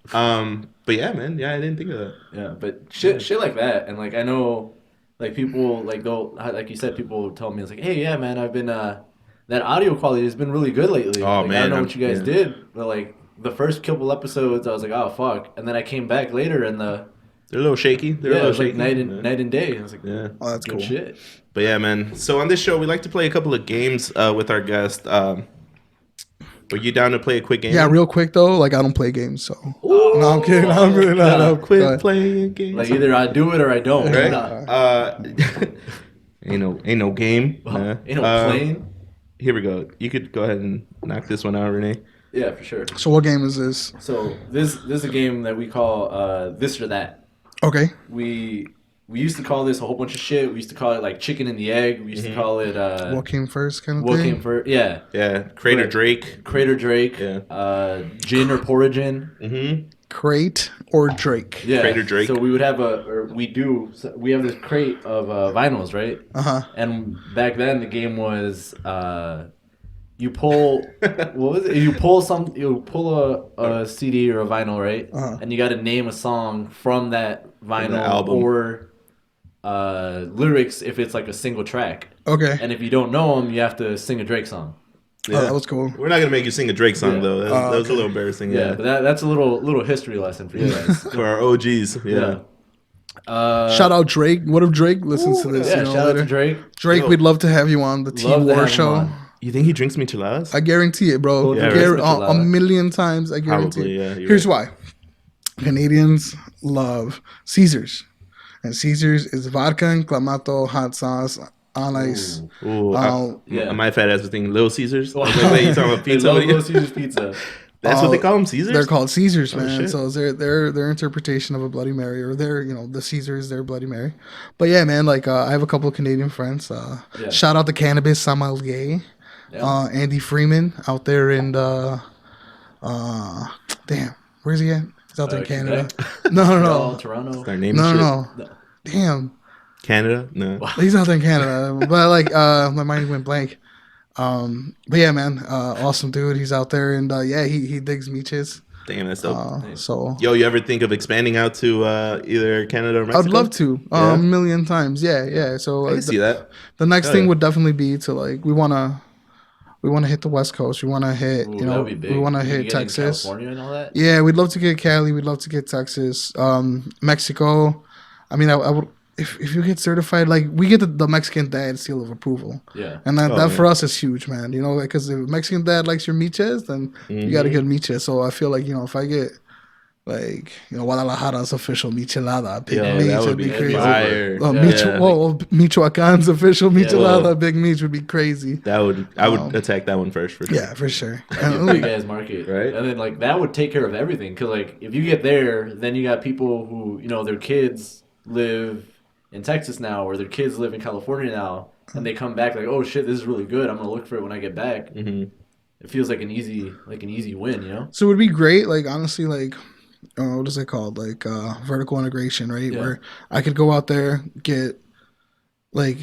B: But yeah, man. Yeah, I didn't think of that.
A: Yeah, but shit like that, and like I know, like people like they'll like you said, people tell me it's like, hey, yeah, man, I've been that audio quality has been really good lately.
B: Oh,
A: Like,
B: man,
A: I don't know
B: I'm-
A: what you guys
B: yeah.
A: did, but like the first couple episodes, I was like, oh fuck, and then I came back later and
B: They're a little shaky. They're a
A: it
B: little
A: was like
B: shaky.
A: night and day. I was like,
B: Yeah.
C: Oh, that's
A: good
C: cool.
A: shit.
B: But yeah, man. So on this show, we like to play a couple of games with our guest. Are you down to play a quick game?
C: Yeah, real quick though, like I don't play games, so no, I'm kidding. I'm really not.
A: No,
C: Go
B: Quit
C: ahead.
B: playing games.
A: Like either I do it or I don't.
B: right?
A: Nah.
B: Ain't no game. Nah.
A: Ain't no plane.
B: Here we go. You could go ahead and knock this one out, Renee.
A: Yeah, for sure.
C: So what game is this?
A: So this is a game that we call this or that.
C: Okay.
A: We used to call this a whole bunch of shit. We used to call it like chicken and the egg. We used to call it
C: What came first, kind of
A: what
C: thing.
A: came first. Yeah,
B: Yeah, Crater
A: Right.
B: Drake.
A: Crater Drake.
B: Yeah.
A: Gin or porridgein.
B: Mm-hmm.
C: Crate or Drake?
A: Yeah,
B: Crater Drake.
A: So we would have we have this crate of vinyls, right?
C: Uh huh.
A: And back then the game was you pull what was it? You pull a CD or a vinyl, right?
C: Uh-huh.
A: And you got to name a song from that vinyl
B: album.
A: or lyrics if it's like a single track.
C: Okay.
A: And if you don't know them, you have to sing a Drake song.
C: Oh, that was cool.
B: We're not gonna make you sing a Drake song
A: Yeah.
B: though. That was a
C: okay.
B: little embarrassing.
A: Yeah,
B: Yeah,
A: but that's a little history lesson for you guys.
B: for our OGs. Yeah.
C: Shout out Drake. What if Drake listens to this?
A: Yeah,
C: you know,
A: shout out
C: later?
A: to Drake.
C: Drake,
A: Yo,
C: we'd love to have you on the T
A: love to have
C: War
A: him
C: show.
A: on.
B: You think he drinks micheladas?
C: I guarantee it, bro.
A: Yeah,
C: A
A: right.
C: million times. I guarantee
B: Probably,
C: it.
B: yeah, you're
C: Here's why. Canadians love Caesars. And Caesars is vodka and clamato, hot sauce, on ice.
B: Ooh,
A: Yeah.
B: my fat ass was thinking Little Caesars. I was like, wait, you talking about
A: They
B: pizza?
A: love
B: What are you-
A: Little Caesars pizza.
B: That's what they call them, Caesars.
C: They're called Caesars, man.
B: shit.
C: So it's their interpretation of a Bloody Mary, or the Caesars, their Bloody Mary. But yeah, man, like I have a couple of Canadian friends.
A: Yeah.
C: Shout out to Cannabis Sommelier,
A: Yeah.
C: Andy Freeman out there in damn, where's he at? He's out there in Canada. No,
A: Montreal, Toronto.
B: Their name
C: no,
B: and
C: no,
B: shit.
C: no. Damn,
B: Canada? No.
C: he's out there in Canada. But like, my mind went blank. But yeah, man, awesome dude. He's out there, and yeah, he digs Miches.
B: Damn, that's dope.
C: So
B: Yo, you ever think of expanding out to either Canada or Mexico?
C: I'd love to,
B: Yeah?
C: a million times. Yeah. So
B: I can see that.
C: the next
B: Hell
C: thing
B: yeah.
C: would definitely be to like we wanna hit the West Coast. We wanna hit
A: Ooh, that would be big.
C: we wanna
A: You
C: hit
A: get in
C: Texas.
A: California and all that.
C: Yeah, we'd love to get Cali. We'd love to get Texas, Mexico. I mean, I would if you get certified, like we get the Mexican dad seal of approval,
A: Yeah.
C: and that
B: yeah.
C: for us is huge, man. You know, because if Mexican dad likes your miches, then you got a good miche. So I feel like if I get like Guadalajara's official michelada, big
B: Yo,
C: meat
B: that
C: would
B: would
C: be
B: be
C: crazy.
B: fire.
C: Oh,
A: Yeah.
C: Michoacan's official michelada,
B: Whoa.
C: big meat would be crazy.
B: That would I would attack that one first for sure.
C: Yeah, for sure.
A: Big ass market,
B: Right.
A: And then like that would take care of everything because like if you get there, then you got people who their kids live in Texas now, or their kids live in California now, and they come back like, oh shit, this is really good. I'm gonna look for it when I get back.
B: Mm-hmm.
A: It feels like an easy win, you know?
C: So it would be great, like honestly, like what is it called, like vertical integration, right?
A: Yeah.
C: Where I could go out there like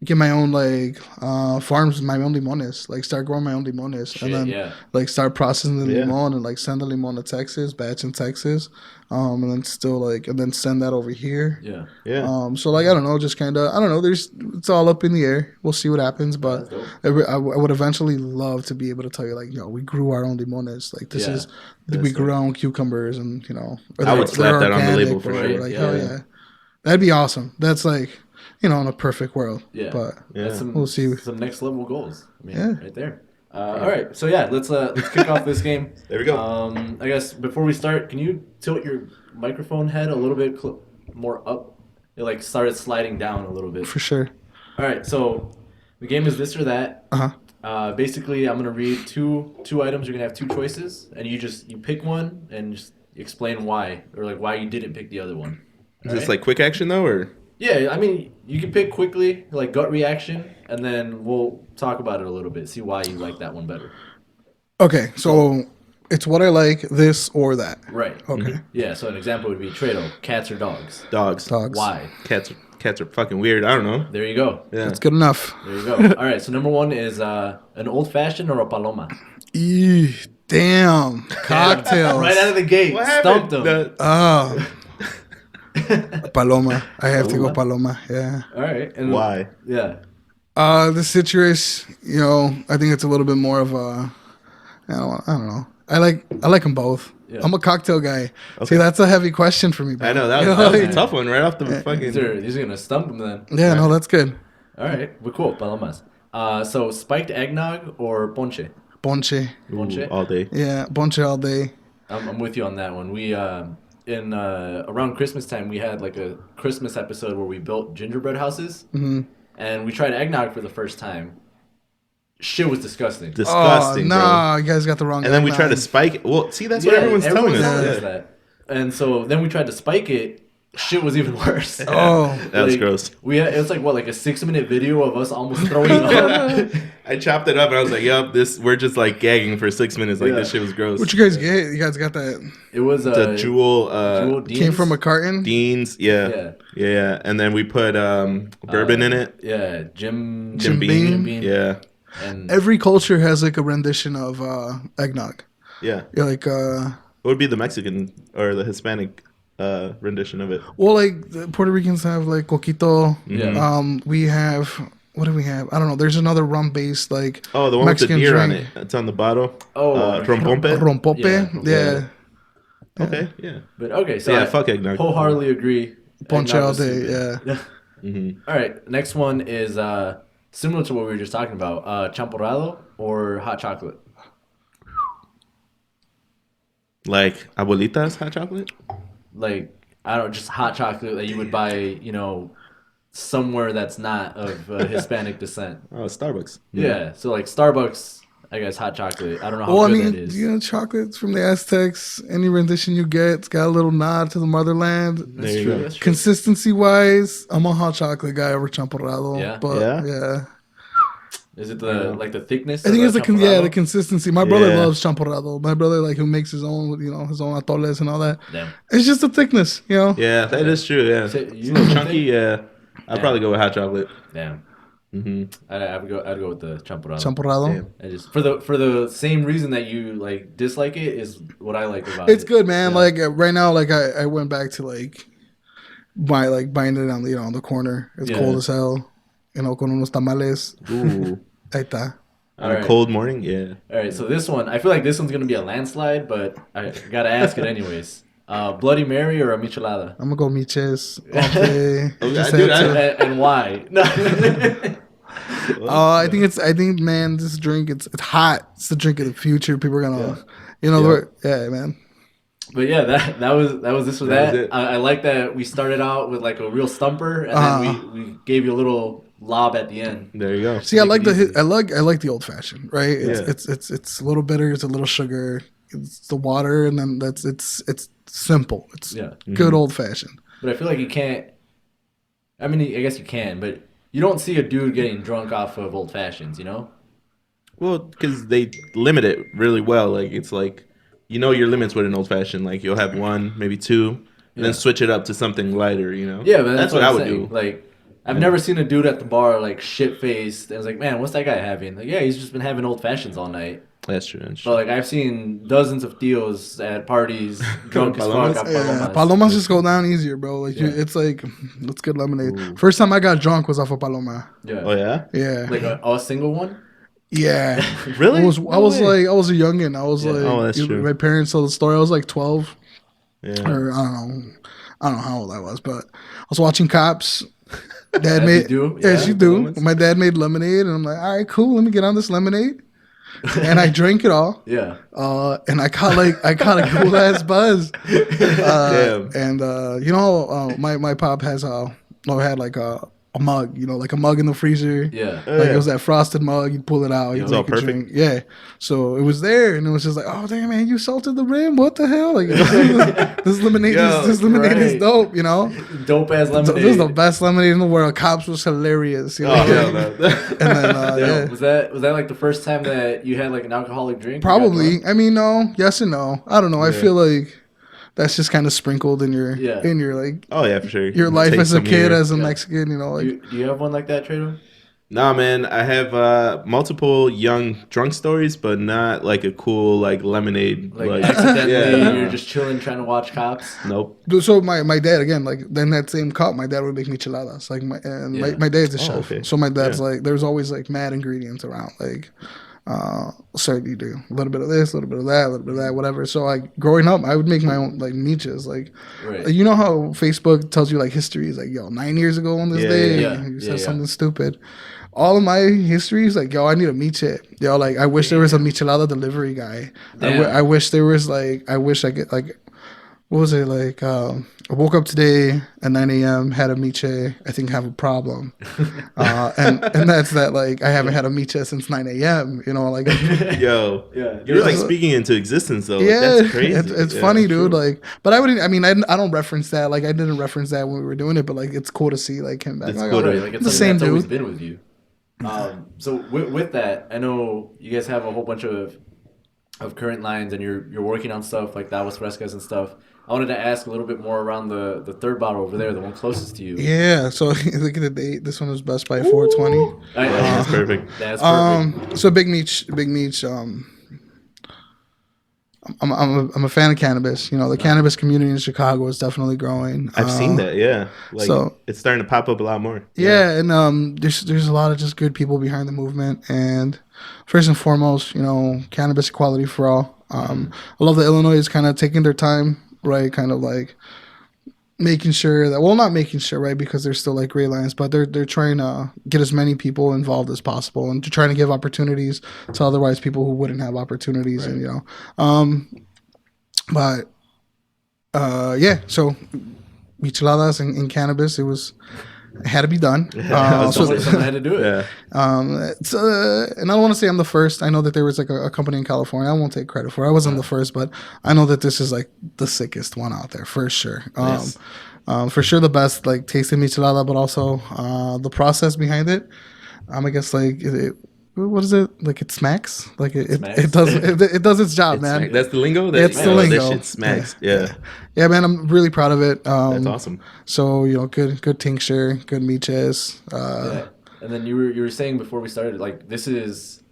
C: get my own like farms, my own limones, like start growing my own limones,
A: Shit,
C: and then
A: yeah.
C: like start processing the
B: Yeah.
C: limon and like send the limon to Texas, batch in Texas, and then still like and then send that over here.
A: Yeah.
B: Yeah.
C: So like I don't know, just kind of I don't know. It's all up in the air. We'll see what happens, but
A: That's
C: I would eventually love to be able to tell you like, we grew our own limones. Like this
A: Yeah.
C: is
B: That's
C: we grew
B: dope.
C: our own cucumbers, and or
B: I would
C: they're
B: slap that on the label
C: organic
B: for
C: or
B: sure.
C: like
A: Yeah.
C: hell yeah, that'd be awesome. That's like in a perfect world.
A: Yeah.
C: But
B: Yeah.
A: That's some,
C: We'll see.
A: some next level goals. I mean,
C: Yeah.
A: right there. All right, so yeah, let's kick off this game.
B: There we go.
A: I guess before we start, can you tilt your microphone head a little bit more up? It like started sliding down a little bit.
C: for sure.
A: All right, so the game is this or that. Basically, I'm gonna read two items. You're gonna have two choices, and you pick one and just explain why, or like why you didn't pick the other one.
B: Is
A: All
B: this
A: right?
B: like quick action though, or?
A: Yeah, I mean, you can pick quickly, like gut reaction, and then we'll talk about it a little bit, see why you like that one better.
C: Okay, so it's what I like, this or that.
A: Right.
C: Okay,
A: Yeah, so an example would be Trado, cats or dogs?
B: Dogs.
C: dogs.
A: Why?
B: Cats are fucking weird. I don't know.
A: There you go.
B: Yeah.
C: That's good enough.
A: There you go. All right, so number one is an old fashioned or a paloma?
C: Damn, cocktails.
A: Right out of the gate,
B: What
A: stumped
B: happened?
A: them.
C: Oh, Paloma. I have to go Paloma. Yeah.
A: All right. And
B: Why?
A: Yeah.
C: The citrus, I think it's a little bit more of a, I don't know. I like them both.
A: Yeah.
C: I'm a cocktail guy.
B: Okay.
C: See, that's a heavy question for me. Bro.
B: I know that
C: You
B: was a
C: like-
B: tough one right off the fucking.
A: These are going to stump them then.
C: Yeah, no, that's good.
A: All right. Well, cool. Palomas. So spiked eggnog or ponche?
C: Ponche.
A: Ponche?
B: Ooh, all day.
C: Yeah, ponche all day.
A: I'm with you on that one. We in around Christmas time we had like a Christmas episode where we built gingerbread houses, and we tried eggnog for the first time. Shit was disgusting.
B: Disgusting,
C: Oh,
B: bro.
C: no, you guys got the wrong.
B: And then we tried to
C: eggnog.
B: spike it. Well, see, that's what everyone's telling us.
A: that. And so then we tried to spike it. Shit was even worse.
C: Oh,
B: That was
A: Like,
B: gross.
A: It was like a 6-minute video of us almost throwing up.
B: I chopped it up and I was like, "Yup, we're just like gagging for 6 minutes. Like
A: Yeah.
B: this shit was gross."
C: what you guys get? You guys got that?
A: It was
B: The Jewel,
A: Jewel
C: Came
A: Dean's.
C: from a carton.
B: Dean's, yeah. And then we put bourbon in it.
A: Yeah, Jim
C: Jim
B: Beam.
C: Beam.
B: Yeah,
A: And
C: Every culture has like a rendition of eggnog.
B: yeah.
C: You're like,
B: What would be the Mexican or the Hispanic rendition of it?
C: well, like the Puerto Ricans have like coquito.
A: Yeah.
C: We have. What do we have? I don't know. There's another rum-based like.
B: Oh, the one
C: Mexican
B: with the deer on
C: drink.
B: it. It's on the bottle.
A: Oh,
B: Rompompe.
C: Rompope.
A: Yeah.
C: Yeah.
B: Okay, yeah.
A: But okay, so
B: Yeah,
A: I
B: fuck eggnog.
A: wholeheartedly agree.
C: Ponche
A: Eggnog
C: all
A: was
C: day.
A: stupid.
C: Yeah.
A: All right, next one is similar to what we were just talking about. Champorado or hot chocolate?
B: Like abuelitas hot chocolate.
A: Like, I don't know, just hot chocolate that you would buy, somewhere that's not of Hispanic descent.
B: Oh, Starbucks.
A: Yeah, so like Starbucks, I guess hot chocolate. I don't know how
C: Well, I
A: good
C: mean,
A: that is.
C: chocolates from the Aztecs. Any rendition you get, it's got a little nod to the motherland.
B: There you go.
A: That's true.
C: Consistency wise, I'm a hot chocolate guy over champorado.
A: Yeah?
C: But
B: Yeah?
C: yeah.
A: Is it the thickness?
C: I think
A: of
C: it's
A: the
C: the
A: champorado?
C: consistency. My brother
B: Yeah.
C: loves champorado. My brother who makes his own, his own atoles and all that.
A: Damn.
C: It's just the thickness,
B: Yeah, that is true. Yeah,
A: So
B: it's
A: you
B: a little
A: think-
B: chunky. Yeah, I'd
A: Yeah.
B: probably go with hot chocolate.
A: Damn.
B: Mm-hmm.
A: I'd go with the champorado.
C: Champorado.
B: Damn.
A: I just for the same reason that you like dislike it is what I like about
C: It's
A: it.
C: good, man.
A: Yeah.
C: Like right now, like I went back to buying it on on the corner. It's
A: Yeah.
C: cold as hell. Con unos tamales.
B: Ooh,
C: Ahí está.
B: on
A: All
B: a
A: right.
B: cold morning. Yeah.
A: All right, so this one, I feel like this one's gonna be a landslide, but I gotta ask it anyways. Bloody Mary or a Michelada?
C: I'm gonna go miches. Okay. Just
B: dude,
C: had to.
A: And why? No.
C: I think, man, this drink, it's hot. It's the drink of the future. People are gonna, yeah, man.
A: But yeah, that was this or
B: That
A: that.
B: was it.
A: I like that we started out with like a real stumper, and then we gave you a little lob at the end.
B: There you go.
C: See, I
A: Make
C: like
A: it easy.
C: I like the old fashioned, right? It's,
B: Yeah.
C: it's a little bitter. It's a little sugar. It's the water, and then it's simple. It's
A: Yeah.
C: good old fashioned.
A: But I feel like you can't I mean, I guess you can, but you don't see a dude getting drunk off of old fashions, you know?
B: Well, because they limit it really well. Like it's like you know your limits with an old fashioned. Like you'll have one, maybe two, and then
A: Yeah.
B: switch it up to something lighter. You know.
A: Yeah, but that's
B: That's
A: what
B: what I
A: I'm
B: would
A: saying.
B: do.
A: Like, I've
B: Yeah.
A: never seen a dude at the bar like shit faced. And I was like, man, what's that guy having? Like, yeah, he's just been having old fashions all night.
B: That's true. That's
A: But
B: true.
A: like, I've seen dozens of tios at parties, drunk as fuck
B: Palomas?
A: off
C: Yeah,
A: palomas.
C: palomas just go down easier, bro. Like
A: Yeah.
C: it's like let's get lemonade.
B: Ooh.
C: First time I got drunk was off a paloma.
A: Yeah.
B: Oh yeah.
C: Yeah,
A: Like a single one?
C: yeah.
B: Really?
C: I was
B: No way.
C: like I was a youngin. I was
A: Yeah.
B: Oh,
C: like
B: that's true.
C: my parents told the story. I was like 12
B: Yeah.
C: or I don't know how old I was, but I was watching Cops. Dad
A: As
C: made
A: you do,
C: as
A: yeah.
C: you do.
B: Palomas.
C: My dad made lemonade, and I'm like, all right, cool. Let me get on this lemonade, and I drank it all.
A: Yeah.
C: And I caught a cool ass buzz.
B: Damn.
C: And you know, my pop has had like a mug, you know, like a mug in the freezer.
A: Yeah.
B: Oh,
C: Like
B: yeah.
C: it was that frosted mug, you'd pull it out, you'd
B: It's all
C: make a
B: perfect.
C: drink. Yeah. So it was there, and it was just like, oh damn man, you salted the rim. What the hell? Like this lemonade,
B: Yo,
C: this lemonade is
A: right.
C: dope. You know,
A: Dope ass
C: this
A: lemonade.
C: is the best lemonade in the world. Cops was hilarious. You know?
B: Oh hell no.
C: And then
A: Yeah.
C: yeah.
A: Was that like the first time that you had like an alcoholic drink? You got
C: Probably.
A: drunk?
C: I mean, no, yes and no. I don't know. I
B: Yeah.
C: feel like that's just kind of sprinkled in your
A: Yeah.
C: like
B: Oh yeah, for sure.
C: your life
B: Take
C: as a
B: some
C: kid,
B: here.
C: as a
A: Yeah.
C: Mexican. You know, like
A: Do you have one like that, Trado?
B: Nah, man, I have multiple young drunk stories, but not like a cool like lemonade.
A: Like, accidentally,
B: yeah,
A: you're just chilling, trying to watch Cops.
B: nope.
C: so my dad again, like then that same cup, my dad would make micheladas. Like
A: Yeah.
C: my dad's a
B: Oh,
C: chef,
B: okay.
C: so my dad's
B: Yeah.
C: like there's always like mad ingredients around. Like so you do a little bit of this, a little bit of that, a little bit of that, whatever. So like growing up, I would make my own like miches. Like
A: Right.
C: you know how Facebook tells you like histories, like yo 9 years ago on this
B: Yeah,
C: day,
A: yeah,
C: you
A: yeah,
C: said
A: yeah.
C: something stupid. All of my histories, like yo, I need a miche. Yo, like I wish there was a michelada delivery guy.
A: Damn.
C: I wish there was like I wish I could like what was it like? I woke up today at 9 a.m. had a miche. I think I have a problem, and that's that. Like I haven't had a miche since 9 a.m. You know, like
B: Yo,
A: Yeah.
B: you're like speaking into existence though. Like,
C: yeah,
B: that's crazy.
C: it's
B: Yeah,
C: funny,
B: true.
C: dude. Like, but I wouldn't. I mean, I don't reference that. Like I didn't reference that when we were doing it, but like it's cool to see like him back.
B: It's
C: Like,
B: cool
C: oh,
B: to-
A: Right, like it's
C: the
A: something
C: same
A: that's always
C: dude.
A: been with you. So with that, I know you guys have a whole bunch of current lines, and you're working on stuff like that with frescas and stuff. I wanted to ask a little bit more around the third bottle over there, the one closest to you.
C: Yeah. So look at the date. This one was Best by 420.
B: Yeah, that's perfect.
A: That's perfect.
C: So Big Mich. I'm a fan of cannabis. You know, the cannabis community in Chicago is definitely growing.
B: I've seen that. Yeah, like
C: so-
B: it's starting to pop up a lot more.
C: Yeah, and there's a lot of just good people behind the movement. And first and foremost, you know, cannabis equality for all. I love that Illinois is kind of taking their time, right? Kind of like making sure that, well, not making sure, right? Because there's still like gray lines, but they're trying to get as many people involved as possible, and to trying to give opportunities to otherwise people who wouldn't have opportunities, and you know, but yeah. So micheladas and cannabis, it had to be done.
A: Someone had to do it.
B: Yeah,
C: It's, and I don't want to say I'm the first. I know that there was like a company in California. I won't take credit for it. I wasn't the first, but I know that this is like the sickest one out there for sure.
A: Nice.
C: For sure the best like tasting michelada, but also the process behind it. I guess like what is it? Like it smacks. Like
A: Smacks?
C: it does it does its job, man.
B: that's the lingo.
C: It's the
B: That
C: lingo.
B: shit smacks. Yeah,
C: Yeah, man. I'm really proud of it.
B: that's awesome.
C: So you know, good tincture, good miches.
A: Yeah. And then you were saying before we started, like this is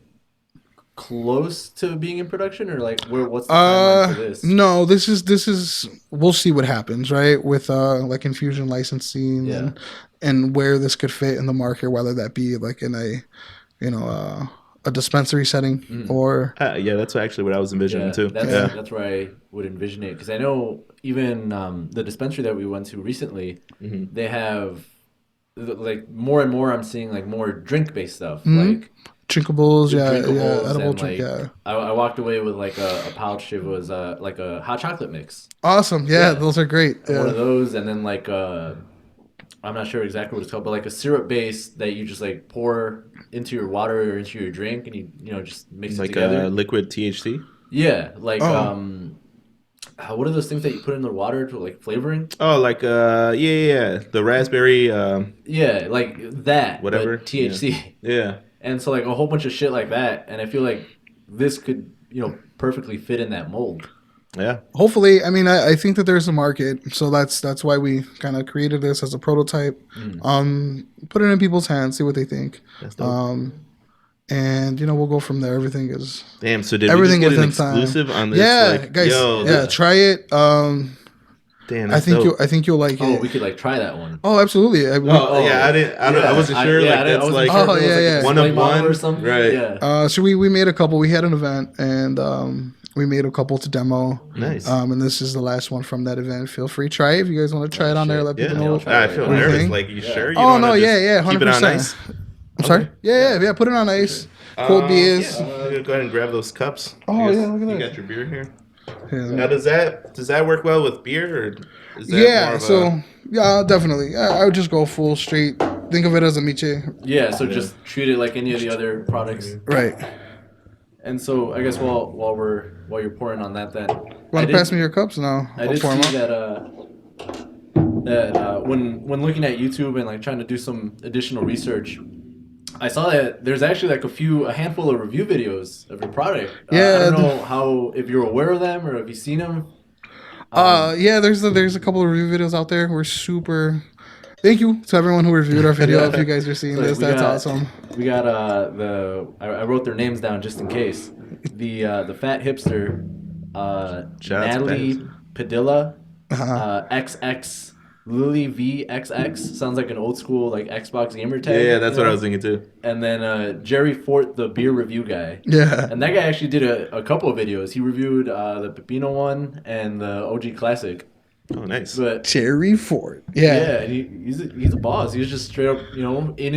A: close to being in production, or like what's the timeline for this?
C: No, this is we'll see what happens, right? With like infusion licensing
A: Yeah.
C: and where this could fit in the market, whether that be like in a you know a dispensary setting or
B: Yeah, that's actually what I was envisioning
A: Yeah,
B: too.
A: that's where I would envision it, because I know even the dispensary that we went to recently, they have like more and more. I'm seeing like more drink based stuff, like
C: drinkables,
A: drinkables,
C: edible
A: and
C: drink,
A: like
C: yeah.
A: I walked away with like a pouch. It was like a hot chocolate mix,
C: Awesome,
A: Yeah.
C: yeah, those are great.
A: one of
C: Yeah.
A: those, and then like I'm not sure exactly what it's called, but like a syrup base that you just like pour into your water or into your drink, and you know just mix it
B: Like
A: together.
B: liquid THC.
A: Yeah, like
C: Oh.
A: what are those things that you put in the water to like flavoring?
B: Oh, like yeah, the raspberry
A: Yeah, like that,
B: whatever.
A: but THC.
B: Yeah.
A: And so like a whole bunch of shit like that, and I feel like this could, perfectly fit in that mold.
B: Yeah.
C: Hopefully, I mean, I think that there's a market, so that's why we kind of created this as a prototype. Put it in people's hands, see what they think.
B: That's dope.
C: And we'll go from there. Everything is
B: Damn. So did
C: everything
B: we just get an
C: within time.
B: exclusive on this?
C: Yeah,
B: Like,
C: guys.
B: yo,
C: Yeah, try it.
B: damn.
C: I
B: That's
C: think
B: dope.
C: I think you'll like
A: Oh,
C: it.
A: we could like try that one.
C: Oh, absolutely.
B: Oh, yeah, I wasn't sure.
A: I
B: like
A: didn't- I
B: that's
A: wasn't
B: like
A: sure if it was,
C: Oh, yeah.
A: a
B: One of
A: display model
B: one?
A: or something.
B: Right.
A: Yeah.
C: So we made a couple. We had an event, and we made a couple to demo.
B: Nice.
C: And this is the last one from that event. Feel free to try it if you guys want to try it on there. Let
B: Yeah.
C: people know.
A: I'll try
B: I
A: it.
B: feel
A: What do you
B: nervous.
C: think?
B: Like, you
A: Yeah.
B: sure? You
C: Oh
B: don't
C: no,
B: wanna
C: yeah,
B: just keep it on
C: 100%.
B: ice?
C: I'm sorry. Yeah. Put it on ice. Cold beers.
B: Yeah, I'm gonna go ahead and grab those cups.
C: Oh,
B: I guess
C: yeah, look at
B: you
C: that.
B: got your beer here.
C: Yeah.
B: Now, does that work well with beer, or is that more
C: Yeah,
B: of
C: so yeah, definitely. I would just go full straight. Think of it as a Miche.
A: Yeah, so just treat it like any of the other products.
C: Right.
A: And so I guess while you're pouring on that, then
C: Want to pass me your cups now?
A: I
C: I'll
A: did
C: pour 'em
A: see
C: up.
A: that when looking at YouTube and like trying to do some additional research, I saw that there's actually like a handful of review videos of your product. I
C: Yeah,
A: don't know if you're aware of them or have you seen them.
C: Yeah, there's a couple of review videos out there. We're super. Thank you to everyone who reviewed our video. If you guys are seeing
A: So
C: this,
A: we
C: that's
A: got-
C: awesome.
A: We got I wrote their names down just in case. The fat hipster,
B: Shout out to
A: Natalie
B: Fat Hipster.
A: Padilla,
C: Uh-huh.
A: XX Lily VXX sounds like an old school like Xbox gamer tag.
B: Yeah, that's
A: you
B: what
A: know?
B: I was thinking too.
A: And then Jerry Fort, the beer review guy.
C: Yeah.
A: And that guy actually did a couple of videos. He reviewed the Pepino one and the OG Classic.
B: Oh, nice.
A: But
C: Cherry Fort.
A: yeah,
C: Yeah.
A: and he's a boss. He was just straight up, in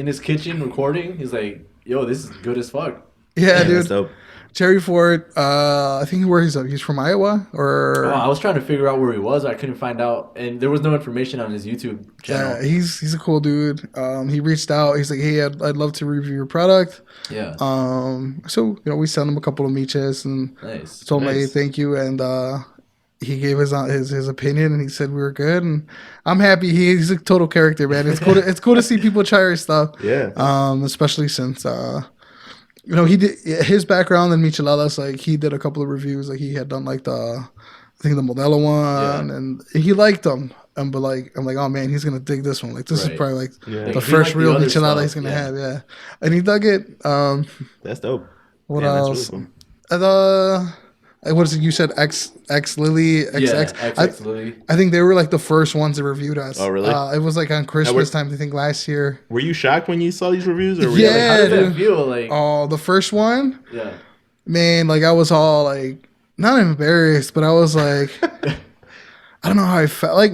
A: his kitchen recording. He's like, "Yo, this is good as fuck."
C: Yeah,
B: That's
C: dude.
B: dope.
C: Cherry Fort. I think where he's from Iowa or.
A: I was trying to figure out where he was, but I couldn't find out, and there was no information on his YouTube channel.
C: Yeah, he's a cool dude. He reached out. He's like, "Hey, I'd love to review your product."
A: Yeah,
C: So we sent him a couple of Miches and
A: nice.
C: told him, "Hey,
B: Nice.
C: thank you." And he gave his opinion, and he said we were good. And I'm happy. He's a total character, man. It's cool. It's cool to see people try our stuff.
B: Yeah.
C: Especially since he did his background in Micheladas. Like he did a couple of reviews. Like he had done like I think the Modelo one, and he liked them. But like I'm like, oh man, he's gonna dig this one. Like this is
A: Right.
C: probably like
B: Yeah.
C: the
A: Like, he
C: first
A: liked the
C: real
A: other
C: Michelada
A: stuff,
C: he's gonna
A: yeah.
C: have. Yeah, and he dug it.
B: That's dope.
C: What
B: Yeah, that's
C: else?
B: really
C: What is it? You said X Lily XX.
A: Yeah, XX Lily.
C: I think they were like the first ones that reviewed us.
B: Oh, really?
C: It was like on Christmas time. I think last year.
B: Were you shocked when you saw these reviews, or were you
C: Yeah.
B: like,
A: How does that
C: dude.
A: feel? Like,
C: Oh, the first one,
A: yeah,
C: man. Like I was all like, not embarrassed, but I was like, I don't know how I felt. Like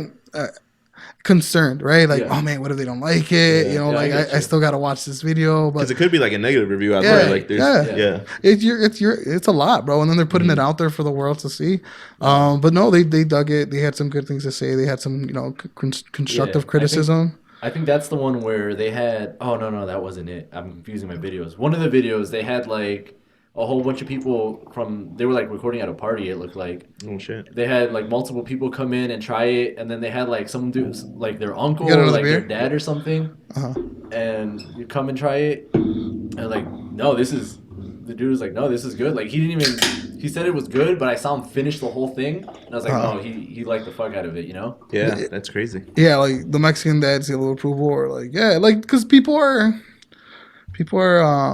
C: concerned, right? Like,
A: Yeah.
C: oh man, what if they don't like it?
A: Yeah, I
C: like
A: get
C: I
A: you.
C: still got to watch this video,
B: because
C: but
B: it could be like a negative review out
C: Yeah,
B: there. Like, there's,
C: yeah. it's a lot, bro. And then they're putting it out there for the world to see. But no, they dug it. They had some good things to say. They had some constructive
A: Yeah,
C: criticism.
A: I think that's the one where they had. Oh no, that wasn't it. I'm confusing my videos. One of the videos they had like a whole bunch of people from. They were like recording at a party. It looked like
B: oh shit.
A: they had like multiple people come in and try it, and then they had like some dudes like their uncle
C: You got
A: or
C: another
A: like their
C: beer?
A: dad or something,
C: Uh-huh.
A: and you come and try it, and like no, this is. The dude was like, no, this is good. Like he didn't even. He said it was good, but I saw him finish the whole thing, and I was like,
C: Uh-huh.
A: oh, he liked the fuck out of it, you know?
B: Yeah, that's crazy.
C: Yeah, like the Mexican dads get a little approval, or like like because people are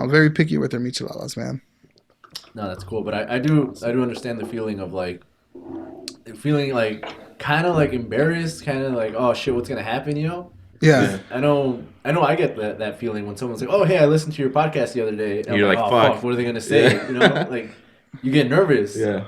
C: very picky with their micheladas, man.
A: No, that's cool, but I do understand the feeling of like feeling like kind of like embarrassed, kind of like oh shit, what's gonna happen, you know?
C: Yeah.
A: I know I get that feeling when someone's like, oh hey, I listened to your podcast the other day, and I'm
B: You're
A: like,
B: like,
A: oh
B: fuck.
A: what are they gonna say?
B: Yeah.
A: You know, like you get nervous.
B: Yeah.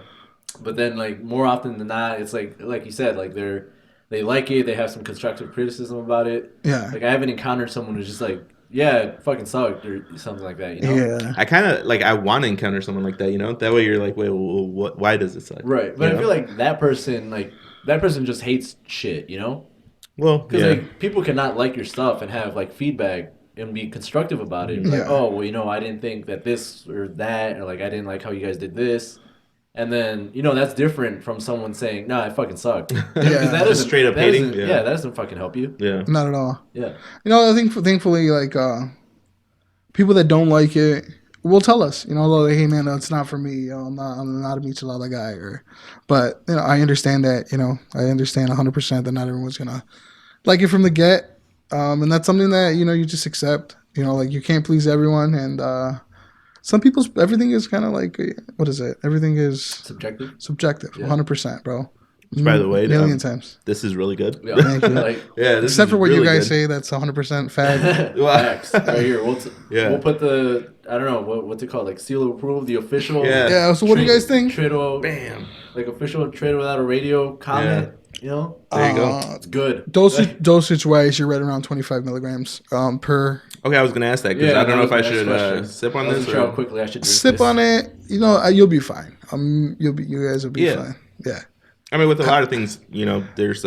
A: But then like more often than not, it's like you said, like they like it, they have some constructive criticism about it.
C: Yeah.
A: Like I haven't encountered someone who's just like, yeah, it fucking sucked or something like that, you know?
C: Yeah.
B: I kind of like. I want to encounter someone like that. You know, that way you're like, wait, well, what? Why does it suck?
A: Right, but
B: You
A: I feel
B: know?
A: like that person just hates shit, you know?
B: Well,
A: Because
B: yeah.
A: like people cannot like your stuff and have like feedback and be constructive about it. Like,
C: Yeah.
A: oh well, I didn't think that this or that, or like I didn't like how you guys did this. And then, that's different from someone saying, "No, I fucking suck."
C: Yeah.
A: Because that
B: Just
A: doesn't
B: straight up
A: that
B: hating?
A: doesn't-
B: Yeah.
A: yeah, that doesn't fucking help you.
B: Yeah.
C: Not at all.
A: Yeah.
C: I think thankfully, like people that don't like it will tell us. Like, hey man, no, it's not for me. I'm not a Michelada guy. But I understand that. I understand 100% that not everyone's gonna like it from the get. And that's something that you just accept. Like you can't please everyone, and some people's everything is kind of like what is it? Everything is
A: Subjective.
C: subjective, 100%, bro.
B: Which, by the way,
C: million times.
B: this is really good.
A: Yeah.
C: Thank you.
A: Like,
B: Yeah, this
C: Except
B: is
C: for what
B: really
C: you guys
B: good.
C: say, that's 100% fag.
A: facts. Right here.
B: Yeah.
A: We'll put the, I don't know, what's it called? Like seal of approval, the official.
B: Yeah.
C: Yeah. So what do you guys think?
A: Trado,
B: Bam.
A: like official Trade Without a Radio comment.
B: There you go.
A: It's good.
C: Dosage wise, you're right around 25 milligrams per.
B: Okay, I was gonna ask that because
A: Yeah,
B: I don't know if
A: that
B: I
A: was the
B: should
A: next question.
B: sip on
A: I wasn't
B: this.
A: sure
B: Or...
A: how quickly I should drink
C: Sip
A: this.
C: on it. You'll be fine. You guys will be
B: Yeah.
C: fine. Yeah.
B: I mean, with a lot of things, there's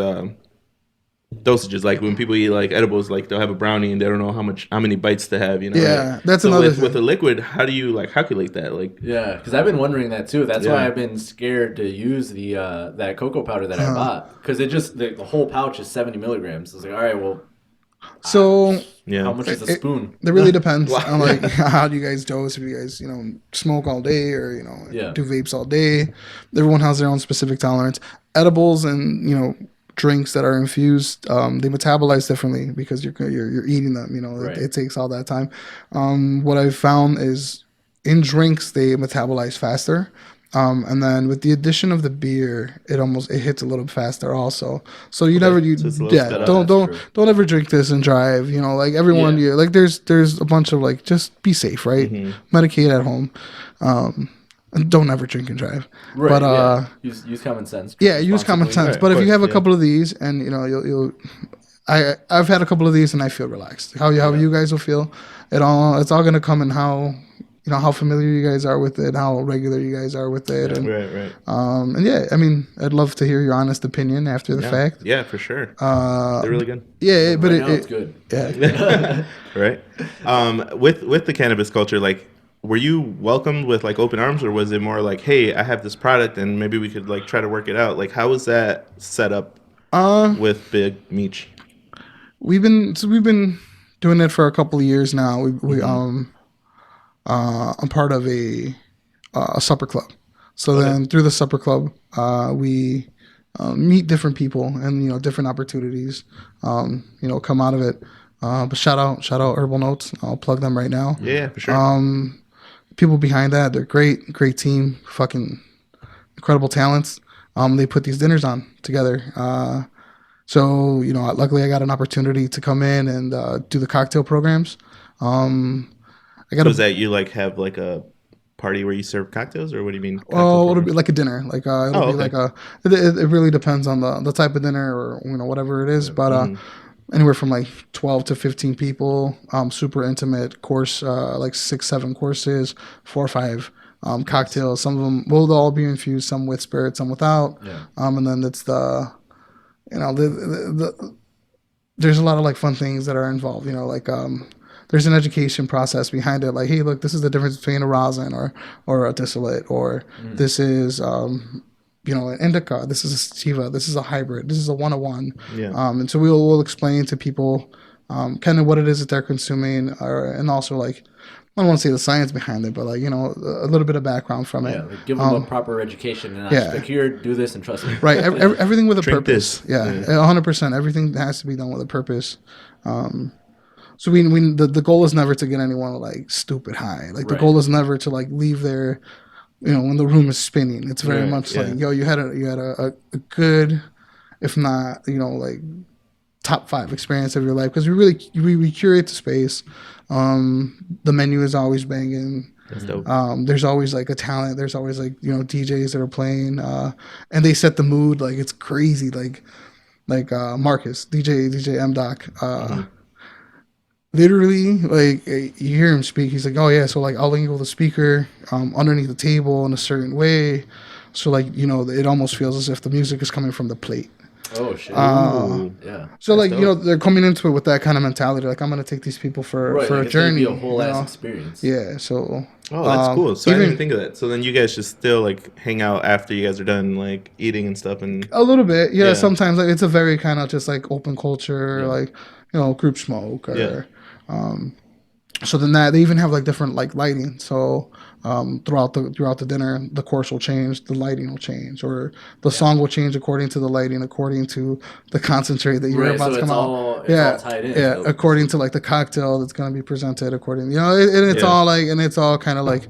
B: dosages. Like when people eat like edibles, like they'll have a brownie and they don't know how many bites to have.
C: Yeah,
B: like,
C: that's
B: so
C: another
B: with,
C: thing.
B: with a liquid, how do you like calculate that? Like,
A: Yeah, because I've been wondering that too. That's
B: Yeah.
A: why I've been scared to use the that cocoa powder that I bought, because it just the whole pouch is 70 milligrams. I was like, all right, well,
C: So
B: yeah,
A: how much is a spoon?
C: it really depends
B: Wow.
C: on like how do you guys dose. If you guys smoke all day or
A: Yeah.
C: do vapes all day, everyone has their own specific tolerance. Edibles and drinks that are infused, they metabolize differently because you're eating them.
A: Right.
C: It takes all that time. What I've found is in drinks they metabolize faster. And then with the addition of the beer, it hits a little faster also. So you
B: So it's a little sped up.
C: don't ever drink this and drive. Like everyone,
A: Yeah.
C: there's a bunch of like just be safe, right? Medicate at home, and don't ever drink and drive.
A: Right.
C: But
A: yeah. Use common sense.
C: use common
A: responsibly.
C: sense.
B: Right,
C: But
B: of
C: if you
B: course,
C: have a
B: yeah.
C: couple of these, and I've had a couple of these and I feel relaxed. How you guys will feel, it's all gonna come in how familiar you guys are with it, how regular you guys are with it, and
B: right.
C: and yeah, I mean, I'd love to hear your honest opinion after the fact.
B: Yeah, for sure. They're really good.
C: Yeah, but
A: Right now it's good.
C: yeah,
B: Right. With the cannabis culture, like, were you welcomed with like open arms, or was it more like, hey, I have this product and maybe we could like try to work it out? Like, how was that set up with Big Mich?
C: we've been doing it for a couple of years now. I'm part of a supper club. So then through the supper club, we meet different people and different opportunities come out of it. But shout out Herbal Notes. I'll plug them right now.
B: Yeah, for sure.
C: People behind that, they're great team, fucking incredible talents. They put these dinners on together. So luckily I got an opportunity to come in and do the cocktail programs. I got
B: So is that you like have like a party where you serve cocktails, or what do you mean?
C: Oh, it'll be like a dinner. Like it'll be
B: okay.
C: like it really depends on the type of dinner or whatever it is. But anywhere from like 12 to 15 people, super intimate course, like 6-7 courses, 4 or 5 cocktails. Some of them will all be infused, some with spirit, some without.
A: Yeah.
C: And then it's there's a lot of like fun things that are involved. There's an education process behind it. Like, hey, look, this is the difference between a rosin or a distillate, or this is an indica, this is a sativa, this is a hybrid, this is a 101.
B: Yeah.
C: And so we'll explain to people kind of what it is that they're consuming, and also like, I don't want to say the science behind it, but like, a little bit of background from it.
A: Yeah, like give them a proper education and not
C: yeah.
A: just like, here, do this and trust me.
C: Right. Everything with a
B: Drink
C: purpose.
B: this.
C: Yeah. 100%. Everything has to be done with a purpose. So the goal is never to get anyone like stupid high. Like the
A: Right.
C: goal is never to like leave there, when the room is spinning. It's very
B: Right,
C: much
B: yeah.
C: like, yo, you had a good, if not, like top 5 experience of your life, because we curate the space. The menu is always banging.
B: That's dope.
C: There's always like a talent. There's always like DJs that are playing, and they set the mood. Like it's crazy. Like Marcus, DJ M Doc. Literally, like you hear him speak. He's like, "Oh yeah, so like I'll angle the speaker underneath the table in a certain way, so like it almost feels as if the music is coming from the plate."
A: Oh shit.
B: Ooh.
A: Yeah.
C: So
B: That's
C: like you know
B: dope.
C: they're coming into it with that kind of mentality. Like I'm gonna take these people
A: Right.
C: for
A: Like
C: a
A: it's gonna
C: journey.
A: be a whole
C: You
A: ass
C: know,
A: experience.
C: yeah. So
B: Oh, that's cool. So I didn't even
C: even
B: think of that. So then you guys just still like hang out after you guys are done like eating and stuff and
C: a little bit, yeah.
B: Yeah.
C: Sometimes like it's a very kind of just like open culture,
B: Yeah.
C: like you know group smoke
B: Yeah.
C: or so then that they even have like different like lighting. So throughout the dinner, the course will change, the lighting will change, or the song will change according to the lighting, according to the concentrate that you're
A: Right.
C: about
A: So
C: to come
A: it's
C: out.
A: all tied in.
C: Yeah,
A: So
C: according to like the cocktail that's going to be presented, according you know, and it's
B: Yeah.
C: all like and it's all kind of like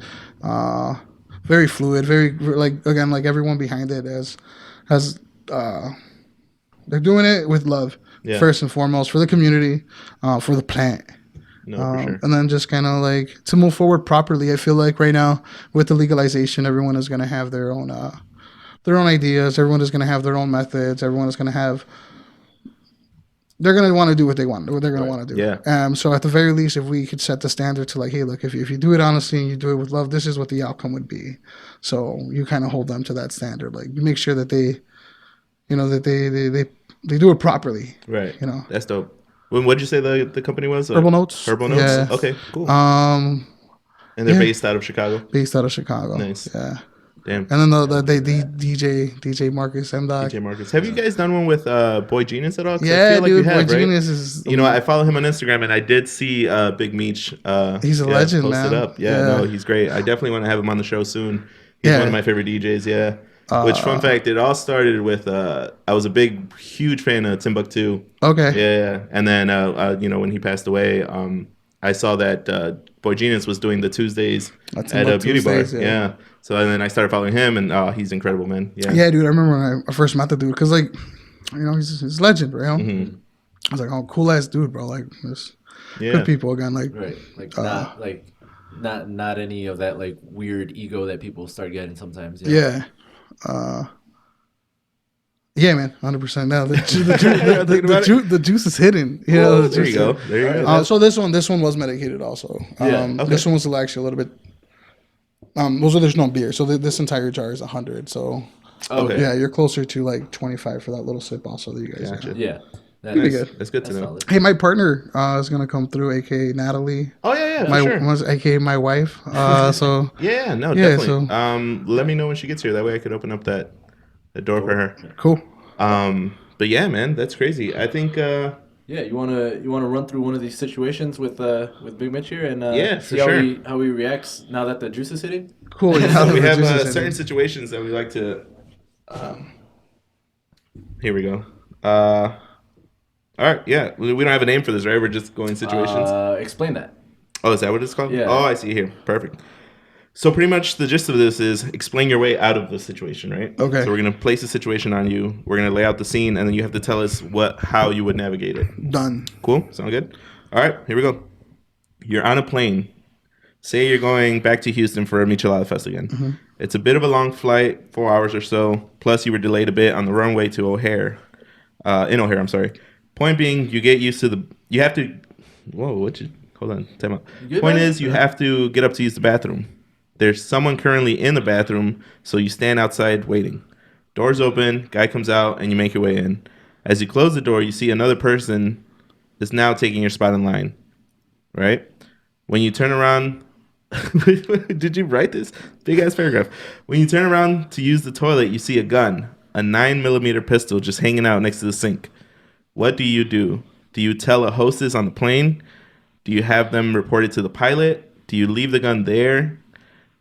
C: very fluid, very like again like everyone behind it has they're doing it with love
B: Yeah.
C: first and foremost for the community, for the plant.
B: No, for sure.
C: And then just kind of like to move forward properly. I feel like right now with the legalization, everyone is going to have their own ideas. Everyone is going to have their own methods. Everyone is going to have. They're going to want to do what they want, what they're going to want to do.
B: Yeah.
C: So at the very least, if we could set the standard to like, hey, look, if you do it honestly and you do it with love, this is what the outcome would be. So you kind of hold them to that standard. Like you make sure that they, you know, that they do it properly.
B: Right.
C: You know.
B: That's dope. What'd you say the company was?
C: Herbal Notes.
B: Herbal Notes?
C: Yeah.
B: Okay, cool.
C: Um,
B: And they're
C: yeah.
B: based out of Chicago?
C: Based out of Chicago.
B: Nice.
C: Yeah.
B: Damn.
C: And then the DJ Marcus M Dog.
B: DJ Marcus. Have you guys done one with Boy Genius at all? 'Cause I
C: Yeah,
B: feel like
C: dude.
B: you have,
C: Boy
B: right?
C: Genius is.
B: You know, I follow him on Instagram, and I did see Big Mich.
C: He's a legend,
B: posted
C: man.
B: up. Yeah,
C: Yeah.
B: no, he's great. I definitely want to have him on the show soon. He's
C: Yeah.
B: one of my favorite DJs. Yeah. Which fun fact? It all started with I was a huge fan of Timbuktu.
C: Okay.
B: Yeah, and then you know when he passed away, I saw that Boy Genius was doing the Tuesdays
C: That's
B: at a
C: about
B: beauty bar.
C: Tuesdays,
B: Yeah. So and then I started following him, and he's incredible, man. Yeah.
C: Yeah, dude. I remember when I first met the dude because, like, you know, he's a legend, bro.
B: Mm-hmm.
C: I was like, oh, cool ass dude, bro. Like, just
B: Yeah.
C: good people again. Like,
A: right. Like not any of that like weird ego that people start getting sometimes. You know?
C: yeah. Yeah, man, 100%. Now the juice is hidden. You know,
B: Oh,
C: the
B: there
C: juice
B: you go.
C: is-
B: There you go.
C: So this one was medicated also.
A: Yeah,
B: okay.
C: This one was actually a little bit. Also, there's no beer, so this entire jar is 100. So
B: Okay.
C: yeah, you're closer to like 25 for that little sip. Also, that you guys.
B: Gotcha.
A: Yeah. That,
C: Pretty
A: that's-
C: good.
B: That's good to know.
A: solid.
C: Hey, my partner is gonna come through, aka Natalie.
B: Oh yeah, for
C: My
B: sure.
C: was aka my wife. So
B: Yeah, no,
C: Yeah,
B: definitely.
C: so-
B: Let me know when she gets here. That way I could open up that door for her.
C: cool.
B: But yeah, man, that's crazy. I think
A: Yeah, you wanna run through one of these situations with Big Mitch here and
B: Yeah,
A: see
B: for sure.
A: how he reacts now that the juice is hitting.
C: Cool. Yeah,
B: so we
C: the
B: have
C: juice is in
B: certain
C: it.
B: situations that we like to. Here we go. All right, yeah, we don't have a name for this, right? We're just going situations.
A: Explain that.
B: Oh, is that what it's called?
A: Yeah.
B: Oh, I see here. Perfect. So pretty much the gist of this is explain your way out of the situation, right?
C: Okay.
B: So we're gonna place a situation on you. We're gonna lay out the scene, and then you have to tell us how you would navigate it.
C: Done.
B: Cool. Sound good? All right. Here we go. You're on a plane. Say you're going back to Houston for a Michelada Fest again. It's a bit of a long flight, 4 hours or so. Plus, you were delayed a bit on the runway to O'Hare. In O'Hare, I'm sorry. Point being, you get used to you have to. Whoa, hold on. Time out.
A: good,
B: Point
A: man?
B: is, you have to get up to use the bathroom. There's someone currently in the bathroom, so you stand outside waiting. Doors open, guy comes out, and you make your way in. As you close the door, you see another person is now taking your spot in line. Right? When you turn around, did you write this? Big ass paragraph. When you turn around to use the toilet, you see a gun, a 9mm pistol just hanging out next to the sink. What do you do? Do you tell a hostess on the plane? Do you have them report it to the pilot? Do you leave the gun there?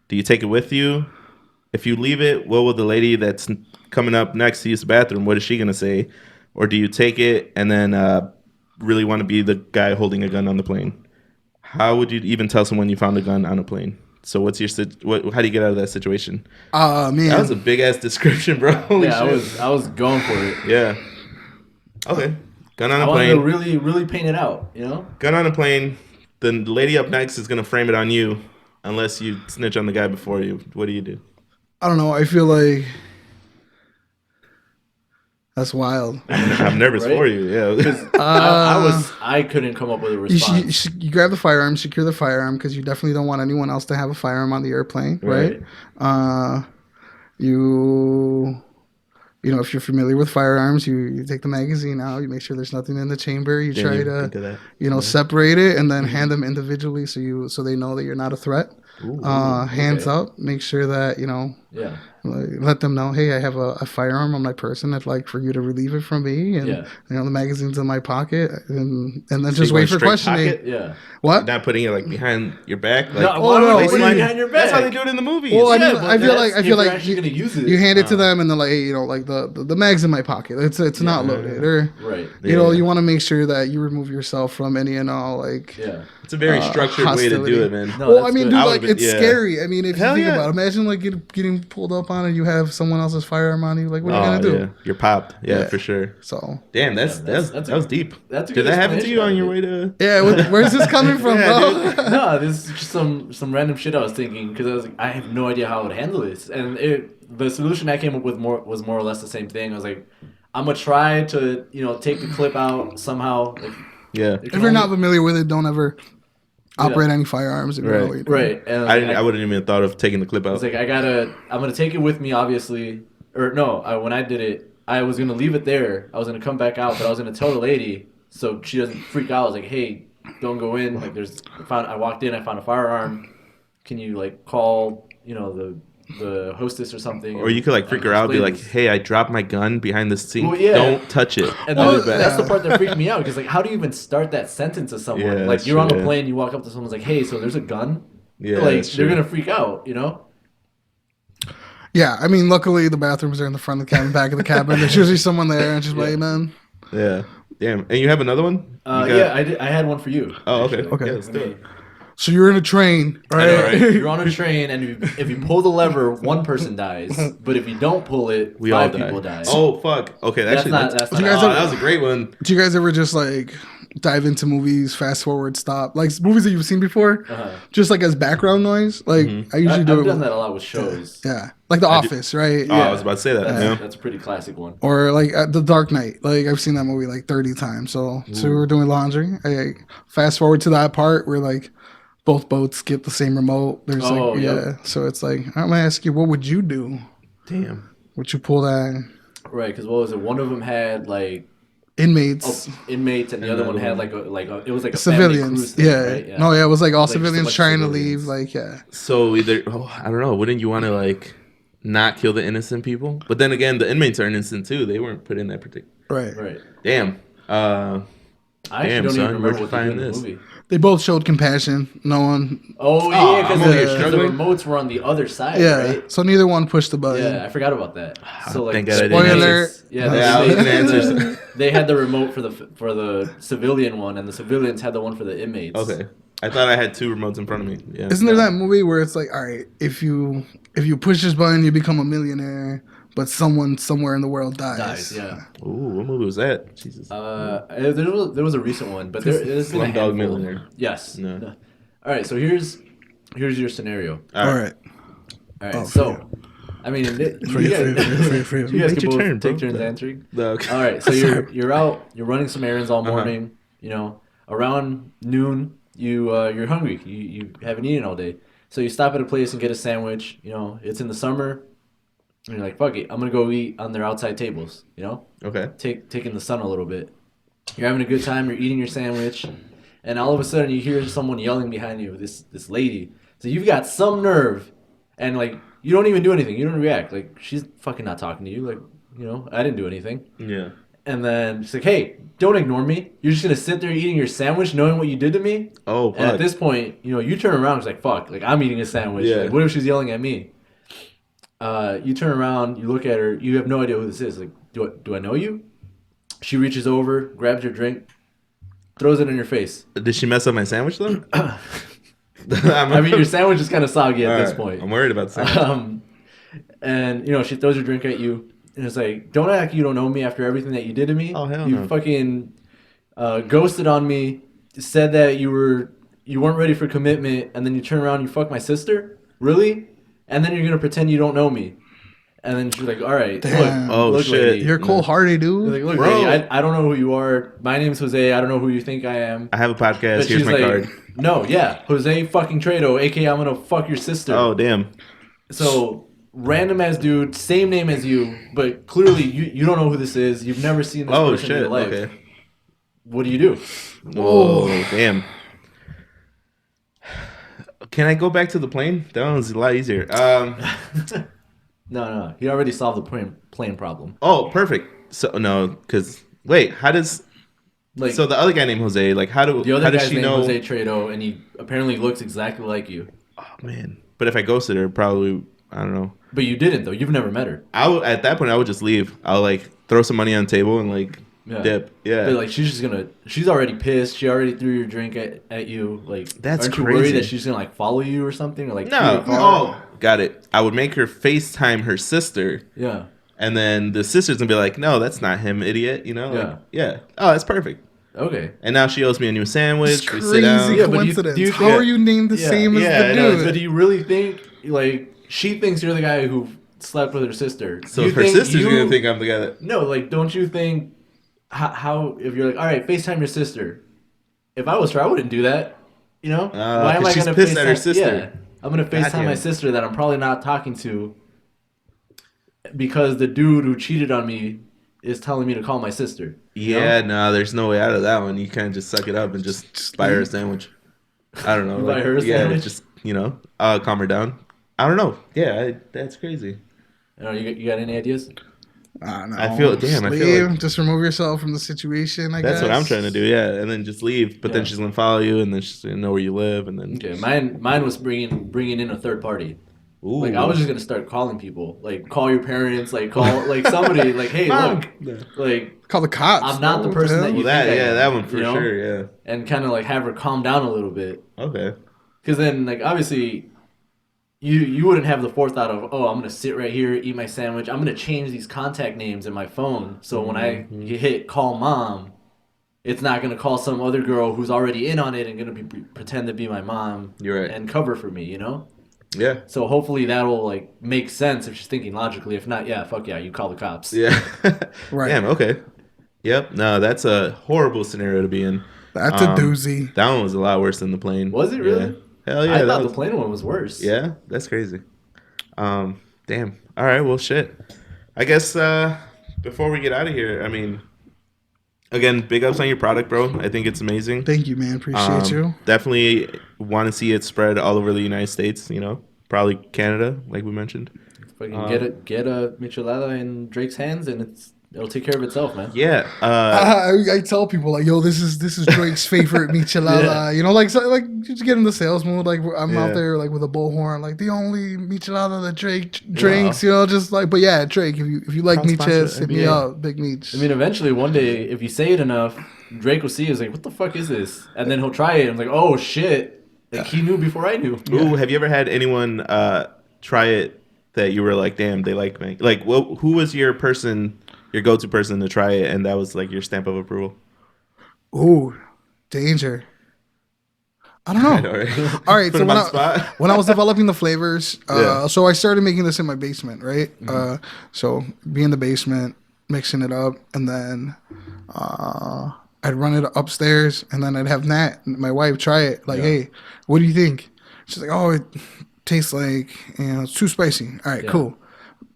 B: Do you take it with you? If you leave it, what will the lady that's coming up next to use the bathroom, what is she going to say? Or do you take it and then really want to be the guy holding a gun on the plane? How would you even tell someone you found a gun on a plane? So what's your how do you get out of that situation?
C: Man.
B: That was a big ass description, bro. Holy
A: Yeah,
B: shit.
A: I was going for it.
B: Yeah. Okay. Gun on
A: I
B: a
A: wanted to
B: plane.
A: really, really paint it out, you know?
B: Gun on a plane. The lady up next is gonna frame it on you, unless you snitch on the guy before you. What do you do?
C: I don't know. I feel like that's wild.
B: I'm nervous
A: Right?
B: for you. Yeah.
A: I couldn't come up with a
C: You,
A: response.
C: you grab the firearm, secure the firearm because you definitely don't want anyone else to have a firearm on the airplane, right? You you know, if you're familiar with firearms, you take the magazine out, you make sure there's nothing in the chamber, you
B: Didn't
C: try
B: even
C: to,
B: think of that.
C: you know, separate it and then hand them individually so they know that you're not a threat.
B: Ooh,
C: Hands
A: okay.
C: up, make sure that, you know,
A: Yeah.
C: like, let them know, hey, I have a firearm on my person. I'd like for you to relieve it from me, and
A: Yeah.
C: you know the magazine's in my pocket, and then
B: So
C: just
B: you're
C: wait
B: going
C: for
B: straight
C: questioning.
B: pocket?
A: Yeah.
C: What?
B: Not putting it like behind your back. Like,
A: No, why
C: no,
A: would you
C: what
A: put
C: do
A: it
C: you-
A: behind your back?
B: that's how they do it in the movies.
C: Well, I mean,
A: but
C: I feel like
A: if you're
C: like
A: actually gonna use it.
C: you hand it to them, and they're like, hey, you know, like the mag's in my pocket. It's not loaded, or
A: Right.
C: you know,
B: Yeah.
C: you want to make sure that you remove yourself from any and all like.
A: Yeah.
B: It's a very structured way to
C: hostility.
B: do it, man.
A: No,
C: Well,
A: that's
C: I mean,
A: good.
C: dude,
B: I
C: like
B: would've been-
C: it's
B: yeah.
C: scary. I mean, if
B: Hell
C: you think
B: yeah.
C: about it, imagine like getting pulled up on and you have someone else's firearm on you. Like, what are you
B: Oh,
C: gonna do?
B: yeah. You're popped. Yeah,
C: Yeah.
B: for sure.
C: So
B: Damn,
A: that's
B: that was deep.
A: that's a
B: Did
A: good
B: that happen to you on
A: explanation
B: your
A: out of
B: way to?
C: yeah, where's this coming from,
B: Yeah,
C: bro?
A: No, this is just some random shit I was thinking because I was like, I have no idea how I would handle this, and the solution I came up with was more or less the same thing. I was like, I'm gonna try to take the clip out somehow. Like,
B: Yeah.
A: it
C: If
A: can
C: you're not
A: only-
C: familiar with it, don't ever operate any firearms. If you don't know
B: Right.
C: what you're doing.
A: right, and
B: I wouldn't even thought of taking the clip out.
A: It's like I'm gonna take it with me, obviously, or no. When I did it, I was gonna leave it there. I was gonna come back out, but I was gonna tell the lady so she doesn't freak out. I was like, hey, don't go in. Like, I walked in, I found a firearm. Can you like call the hostess or something?
B: Or you could like freak her out, be
A: explain
B: like,
A: this.
B: "Hey, I dropped my gun behind the sink.
A: Well, yeah.
B: Don't touch it."
A: And
C: Well,
A: that's the
C: yeah.
A: part that freaked me out because like, how do you even start that sentence to someone?
B: Yeah,
A: like,
B: that's
A: you're on
B: true,
A: a
B: yeah.
A: plane, you walk up to someone's like, hey, so there's a gun.
B: Yeah,
A: like
B: that's
A: they're
B: true.
A: gonna freak out, you know.
C: Yeah, I mean, luckily the bathrooms are in the front of the cabin, back of the cabin. There's usually someone there, and just
A: Yeah.
C: like, hey, man.
B: Yeah. Damn. And you have another one? You got-
A: Yeah, I had one for you.
B: Oh, okay.
A: actually.
C: Okay.
B: Yeah, let's do it.
C: So you're in a train,
A: I know, right?
C: right?
A: You're on a train, and if you pull the lever, one person dies. But if you don't pull it,
B: We all
A: five
B: die.
A: people die.
B: Oh fuck. Okay,
A: that's
B: actually,
A: not. That's
C: You
A: not.
C: guys
B: oh,
C: ever-
B: that was a great one.
C: Do you guys ever just like dive into movies, fast forward, stop, like movies that you've seen before,
A: Uh-huh.
C: just like as background noise? Like I usually do
A: I've
C: it.
A: done
C: with-
A: that a lot with shows.
C: Yeah, like The Office, right?
B: Oh, I was about to say that. Yeah.
A: That's a pretty classic one.
C: Or like The Dark Knight. Like I've seen that movie like 30 times. So we were doing laundry. I fast forward to that part where like both boats get the same remote. There's
A: Oh,
C: like
A: yep.
C: So it's like I'm gonna ask you, what would you do?
B: Damn.
C: Would you pull that
A: Right, because what was it? One of them had like
C: inmates,
A: inmates, and the other one
B: another
A: had like a it was like a
C: civilians?
A: family cruise thing,
C: Yeah.
A: right?
C: No, yeah, it was like all
A: Like, so
C: civilians
A: much
C: trying
A: civilians.
C: to leave. Like yeah.
B: So either I don't know. Wouldn't you want to like not kill the innocent people? But then again, the inmates are innocent too. They weren't put in that particular.
C: Right.
A: Right.
B: Damn.
A: I actually
B: Damn,
A: don't
B: son,
A: even
B: where'd
A: remember
B: you
A: what they do in
B: find
A: the
B: this?
A: movie.
C: They both showed compassion. No one.
A: Oh
B: Oh,
A: yeah,
B: I'm
A: because
B: over here
A: the
B: struggling.
A: remotes were on the other side,
C: Yeah.
A: right?
C: So neither one pushed the button.
A: Yeah, I forgot about that. So like,
B: Thank God I didn't
C: Spoiler.
B: answer.
A: Yeah,
B: Yeah, I was gonna
A: they,
B: answer.
A: they had the remote for the civilian one, and the civilians had the one for the inmates.
B: Okay. I thought I had two remotes in front of me. Yeah.
C: Isn't there that movie where it's like, all right, if you push this button, you become a millionaire, but someone somewhere in the world dies.
A: Dies. Yeah.
B: Ooh, what movie was that? Jesus.
A: There was a recent one, but there's been a
B: Slumdog
A: handful.
B: Millionaire.
A: Yes.
B: No.
A: All right, so here's your scenario.
C: All right.
A: All right,
C: Oh,
A: so I mean,
C: For you, for you.
A: you guys
B: Take
A: can
B: your
A: both
B: turn,
A: take
B: bro.
A: turns answering.
B: Okay.
A: All right, so you're out, you're running some errands all
B: Uh-huh.
A: morning. You know, around noon, you're hungry. You haven't eaten all day, so you stop at a place and get a sandwich. You know, it's in the summer, and you're like, fuck it, I'm gonna go eat on their outside tables. You know,
B: Okay.
A: taking the sun a little bit. You're having a good time. You're eating your sandwich, and all of a sudden you hear someone yelling behind you. This lady. So you've got some nerve, and like you don't even do anything. You don't react. Like she's fucking not talking to you. Like I didn't do anything.
B: Yeah.
A: And then she's like, "Hey, don't ignore me. You're just gonna sit there eating your sandwich, knowing what you did to me."
B: Oh,
A: And at
B: fuck.
A: this point, you turn around. It's like, "Fuck!" Like I'm eating a sandwich.
B: Yeah.
A: Like, what if she's yelling at me? You turn around. You look at her. You have no idea who this is. Like, do I know you? She reaches over, grabs your drink, throws it in your face.
B: Did she mess up my sandwich though?
A: I mean, your sandwich is kind of soggy at this point.
B: I'm worried about the sandwich.
A: And she throws her drink at you, and it's like, don't act like you don't know me after everything that you did to me.
B: Oh, hell
A: you
B: no.
A: fucking ghosted on me, said that you weren't ready for commitment, and then you turn around and you fuck my sister? Really? And then you're gonna pretend you don't know me. And then she's like, all right,
C: Damn.
B: Oh,
A: look,
B: shit.
A: lady.
C: You're cold hearted,
A: You're
C: dude.
A: like, look,
B: Bro.
A: lady, I don't know who you are. My name's Jose. I don't know who you think I am.
B: I have a podcast.
A: But
B: Here's
A: she's
B: my
A: like,
B: card.
A: no, yeah, Jose fucking Trado, aka I'm gonna fuck your sister.
B: Oh, damn.
A: So random ass dude, same name as you, but clearly you don't know who this is. You've never seen this
B: Oh
A: person in
B: shit.
A: your life.
B: Okay.
A: What do you do?
B: Oh damn. Can I go back to the plane? That one's a lot easier.
A: No. He already solved the plane problem.
B: Oh, perfect. So no, because wait, how does
A: Like,
B: so the other guy named Jose? Like, how
A: the other
B: how does
A: guy's
B: she
A: named
B: know?
A: Jose Trado, and he apparently looks exactly like you.
B: Oh man. But if I ghosted her, probably I don't know.
A: But you didn't, though. You've never met her.
B: At that point I would just leave. I'll like throw some money on the table and like
A: Yeah.
B: dip. Yeah.
A: But, like, she's already pissed. She already threw your drink at you. Like,
B: That's
A: aren't you
B: crazy.
A: worried that she's going to, like, follow you or something? Or, like,
B: No.
A: steal your car?
B: Oh, got it. I would make her FaceTime her sister.
A: Yeah.
B: And then the sister's gonna be like, "No, that's not him, idiot." You know? Like,
A: Yeah.
B: yeah. Oh, that's perfect.
A: Okay.
B: And now she owes me a new sandwich.
C: It's
B: We
C: crazy
B: sit down.
A: Yeah, but
C: coincidence.
A: do you
C: How
A: think-
C: are you named the
A: Yeah.
C: same as
B: Yeah, I
C: the
B: know,
C: dude?
A: But do you really think, like, she thinks you're the guy who slept with her sister?
B: So
A: You
B: her
A: think
B: sister's
A: you-
B: gonna think I'm the guy that.
A: No, like, don't you think how if you're like, all right, FaceTime your sister. If I was her, I wouldn't do that. You know? Why am
B: 'cause
A: I
B: she's
A: gonna
B: pissed at her
A: FaceTime-
B: sister.
A: Yeah, I'm gonna FaceTime my
B: Goddamn.
A: sister that I'm probably not talking to because the dude who cheated on me is telling me to call my sister. You
B: Yeah,
A: know?
B: no, there's no way out of that one. You can't just suck it up and just buy her a sandwich. I don't know.
A: You buy her a
B: yeah,
A: sandwich?
B: just calm her down. I don't know. Yeah, that's crazy.
A: You know, you got any ideas?
C: No,
B: I feel-
C: just
B: damn, I feel
C: leave.
B: like-
C: Just remove yourself from the situation. I
B: That's
C: guess
B: what I'm trying to do. Yeah, and then just leave. But then
A: Yeah.
B: she's gonna follow you, and then she's gonna know where you live, and then
A: Okay, mine was bringing in a third party.
B: Ooh.
A: Like, I was just gonna start calling people, like, call your parents, like, call like somebody, like, hey,
B: Mom.
A: look, like,
C: Call the cops.
A: I'm not the
C: What
A: person
C: hell?
A: that you
B: Well,
A: think I am,
B: that one for
A: you know?
B: sure. Yeah.
A: And kind of like have her calm down a little bit,
B: Okay.
A: because then, like, obviously, you wouldn't have the forethought of, oh, I'm gonna sit right here, eat my sandwich, I'm gonna change these contact names in my phone, so when you hit call mom, it's not gonna call some other girl who's already in on it and gonna pretend to be my mom.
B: You're right.
A: And cover for me, you know.
B: Yeah.
A: So hopefully that'll, like, make sense if she's thinking logically. If not, yeah, fuck yeah, you call the cops.
B: Yeah.
C: Right.
B: Damn. Okay. Yep. No, that's a horrible scenario to be in.
C: That's a doozy.
B: That one was a lot worse than the plane.
A: Was it really?
B: Yeah. Hell yeah.
A: I
B: that
A: thought
B: was-
A: the plane one was worse.
B: Yeah, that's crazy. Damn. All right. Well, shit. I guess before we get out of here, I mean, again, big ups on your product, bro. I think it's amazing.
C: Thank you, man. Appreciate you.
B: Definitely want to see it spread all over the United States. You know, probably Canada, like we mentioned.
A: Fucking get a Michelada in Drake's hands, and it'll take care of itself, man.
B: Yeah.
C: I tell people like, yo, this is Drake's favorite michelada.
A: Yeah.
C: You know, like just get in the sales mood. Like I'm
B: Yeah.
C: out there like with a bullhorn, like the only michelada that Drake drinks. You know, just like, but yeah, Drake, if you like
B: Cross
C: miches,
B: sponsor,
C: hit me
A: yeah.
C: up, Big Mich.
A: I mean, eventually, one day, if you say it enough, Drake will see it. He's like, what the fuck is this? And then he'll try it. And I'm like, oh, shit. Like, he knew before I knew.
B: Ooh, have you ever had anyone try it that you were like, damn, they like me? Like, who was your go-to person to try it, and that was like your stamp of approval?
C: Ooh, danger. I don't know.
B: I know, right?
C: All right,
B: Put
C: so
B: him on the spot.
C: when I was developing the flavors,
B: Yeah.
C: so I started making this in my basement, right? So be in the basement, mixing it up, and then I'd run it upstairs, and then I'd have Nat, my wife, try it. Like, hey, what do you think? She's like, oh, it tastes like, it's too spicy. All right,
A: Yeah.
C: cool.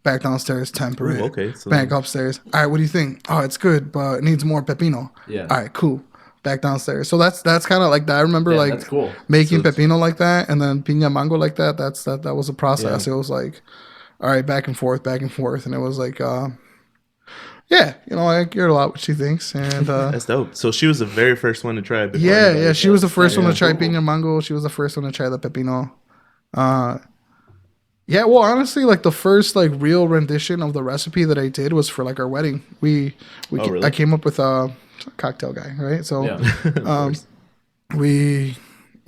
C: Back downstairs, temper it.
B: Ooh, okay, so
C: Back upstairs. All right, what do you think? Oh, it's good, but it needs more pepino.
A: Yeah.
C: All right, cool. Back downstairs. So that's kind of like that. I remember
A: Yeah,
C: like
A: that's cool.
C: making
B: So-
C: pepino like that, and then piña mango like that. That was a process.
A: Yeah.
C: It was like, all right, back and forth, and it was like, yeah, I hear a lot what she thinks, and
B: That's dope. So she was the very first one to try it. before
C: yeah,
B: anybody
C: yeah,
B: else.
C: she was the first one to try
A: Cool.
C: piña mango. She was the first one to try the pepino. Yeah, well, honestly, like the first like real rendition of the recipe that I did was for like our wedding. We
B: Oh, really?
C: I came up with a cocktail guy, right? So
A: Yeah.
B: Of course.
C: we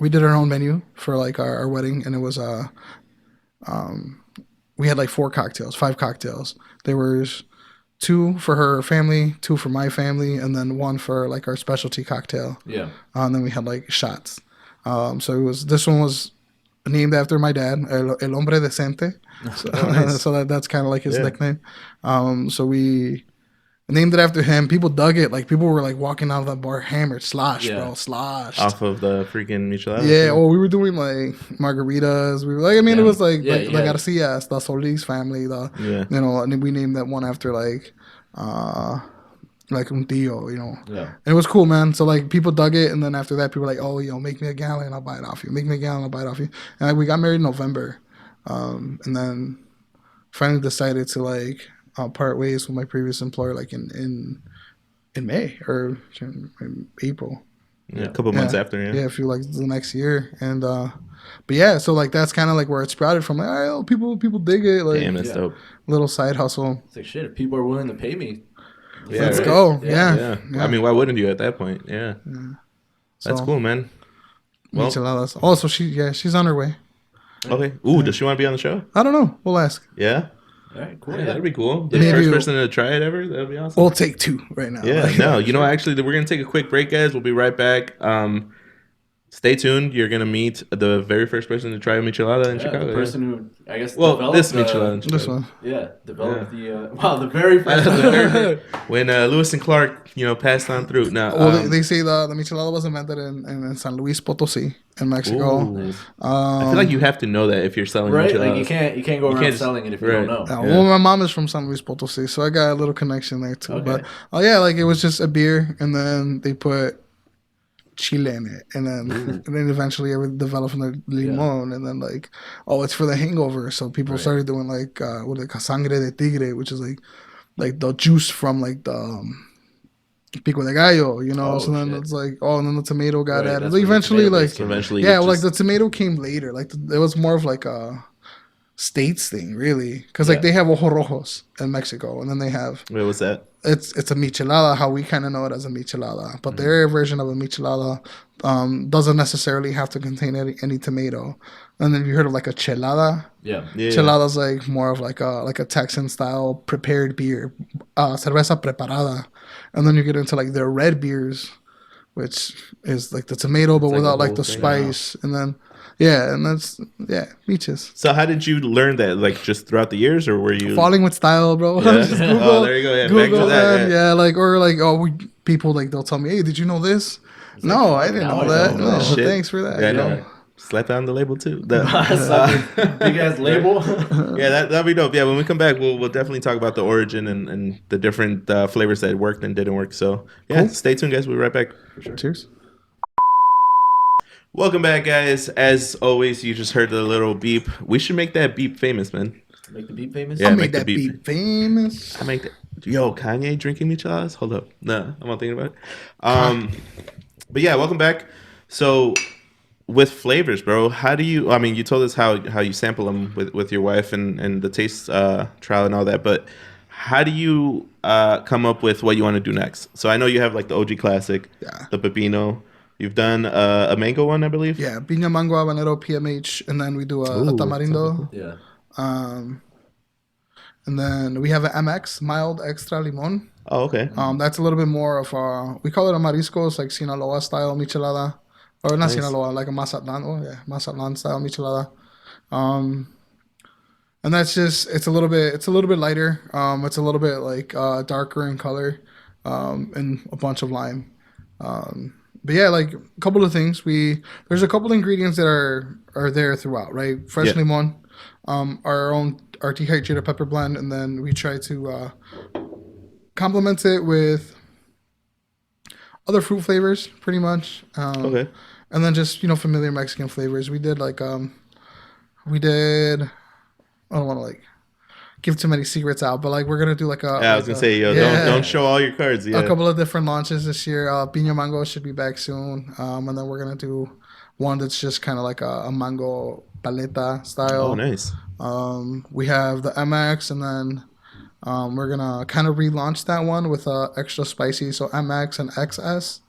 C: did our own menu for like our wedding, and it was we had like 5 cocktails. There was 2 for her family, 2 for my family, and then 1 for like our specialty cocktail.
A: Yeah.
C: And then we had like shots. So this one was named after my dad, El Hombre Decente. So,
B: Oh, nice.
C: so that's kind of like his
B: Yeah.
C: nickname. So we Named it after him. People dug it. Like people were like walking out of that bar hammered, sloshed,
A: Yeah.
C: bro, sloshed.
B: Off of the freaking Michelada.
C: Yeah. Oh, we were doing like margaritas. We were like, I mean,
A: Yeah.
C: it was like
A: Yeah,
C: the
A: yeah.
C: Garcia, the Solis family. The
B: Yeah.
C: you know, and then we named that one after like un tío, you know.
A: Yeah.
C: And it was cool, man. So like people dug it, and then after that, people were like, oh, you know, make me a gallon, I'll buy it off you. Make me a gallon, I'll buy it off you. And like we got married in November, and then finally decided to like part ways with my previous employer, like in May or in April.
B: Yeah, a couple months after,
C: Yeah, a few like the next year, and but yeah, so like that's kind of like where it sprouted from. Like, oh, people dig it, like
B: Damn, that's dope.
C: little side hustle.
A: It's like shit. If people are willing to pay me,
B: Yeah,
C: Let's
B: right.
C: go.
B: Yeah.
C: Yeah.
B: I mean, why wouldn't you at that point? Yeah. That's
C: So,
B: cool, man. Well,
C: Micheladas. Oh, so she's on her way.
B: okay. Ooh, does she want to be on the show?
C: I don't know. We'll ask.
B: Yeah.
A: All right, cool.
B: Yeah,
A: Yeah.
B: that'd be cool. The
C: Maybe
B: first
C: we'll-
B: person to try it ever. That'd be awesome.
C: We'll take 2 right now.
B: Yeah,
C: Like,
B: no, you know, actually, we're gonna take a quick break, guys. We'll be right back. Stay tuned. You're gonna meet the very first person to try a michelada in
A: Yeah,
B: Chicago.
A: the person who I guess
B: Well,
A: developed
B: this
A: the-
B: michelada in Chicago.
C: This one.
A: Yeah, developed the very first.
B: The very first- when Lewis and Clark, passed on through. Now,
C: Well, they say the michelada was invented in San Luis Potosí in Mexico.
B: ooh. I feel like you have to know that if you're selling
A: Right,
B: micheladas.
A: like you can't go
B: You
A: around
B: can't just-
A: selling it if you
B: right.
A: don't know.
C: Well, my mom is from San Luis Potosí, so I got a little connection there too.
A: Okay.
C: But yeah, like it was just a beer, and then they put chile in it, and then eventually it would develop in the limon, and then like, oh, it's for the hangover. So people started doing like what like sangre de tigre, which is like the juice from like the pico de gallo, you know.
A: Oh,
C: so then
A: shit.
C: it's like, oh, and then the tomato got
A: Right,
C: added.
A: that's
C: Like,
A: when the
C: eventually,
A: tomato
C: like
A: base came in.
B: Eventually,
C: yeah,
B: it
C: well, like
B: just-
C: the tomato came later. Like it was more of like a states thing, really, because like
A: Yeah.
C: they have ojo rojos in Mexico, and then they have
B: Wait, what's that?
C: it's a michelada, how we kind of know it as a michelada, but their version of a michelada doesn't necessarily have to contain any tomato. And then you heard of like a chelada.
A: Yeah.
B: Yeah.
C: Chelada's like more of like a Texan style prepared beer, cerveza preparada, and then you get into like their red beers, which is like the tomato but
B: like
C: without
B: a
C: like
B: whole
C: the
B: thing.
C: spice, and then and that's beaches.
B: So how did you learn that? Like just throughout the years, or were you?
C: Falling with style, bro.
B: Yeah.
C: Just Google,
B: Oh, there you go. Yeah, back to
C: Google
B: that,
C: them.
B: yeah.
C: Yeah, like or like people like they'll tell me, hey, did you know this? No, I didn't
A: now
C: know
A: I
C: that.
A: know.
C: No,
B: Shit.
C: thanks for that.
B: Yeah, I
C: you
B: know.
C: know.
B: Slap on the label too.
A: Big ass label.
B: Yeah, that'll be dope. Yeah, when we come back, we'll definitely talk about the origin and the different flavors that worked and didn't work. So yeah, stay tuned, guys. We'll be right back.
C: Cheers.
B: Welcome back, guys. As always, you just heard the little beep. We should make that beep famous, man.
A: Make the beat famous.
B: Yeah.
C: I'll
B: make
C: make
B: the
C: that
B: beat.
C: beat famous.
B: I make that. Yo, Kanye drinking micheladas? Hold up. Nah, I'm not thinking about it. But yeah, welcome back. So with flavors, bro, how do you? I mean, you told us how you sample them with your wife and the taste trial and all that. But how do you come up with what you want to do next? So I know you have like the OG classic,
C: Yeah.
B: the pepino. You've done a mango one, I believe.
C: Yeah, piña mango habanero PMH, and then we do a
B: Ooh,
C: tamarindo.
A: Yeah.
C: And then we have an MX, mild extra limon.
B: Oh, okay.
C: That's a little bit more of we call it a marisco. It's like Sinaloa style michelada. Or not
B: Nice.
C: Sinaloa, like a Mazatlan. Oh, yeah, Mazatlan style michelada. And that's just, it's a little bit lighter. It's a little bit like darker in color and a bunch of lime. But yeah, like a couple of things. There's a couple of ingredients that are there throughout, right? Fresh
B: Yeah.
C: limon, our dehydrated pepper blend, and then we try to complement it with other fruit flavors, pretty much.
B: Okay.
C: And then just familiar Mexican flavors. We did like I don't want to like give too many secrets out, but like we're gonna do like a.
B: Yeah, I was
C: like
B: gonna
C: a-
B: say, yo,
C: yeah.
B: don't show all your cards. Yeah.
C: A couple of different launches this year. Piña Mango should be back soon. And then we're going to do one that's just kind of like a mango paleta style.
B: Oh, nice.
C: We have the MX, and then we're going to kind of relaunch that one with extra spicy. So MX and XS.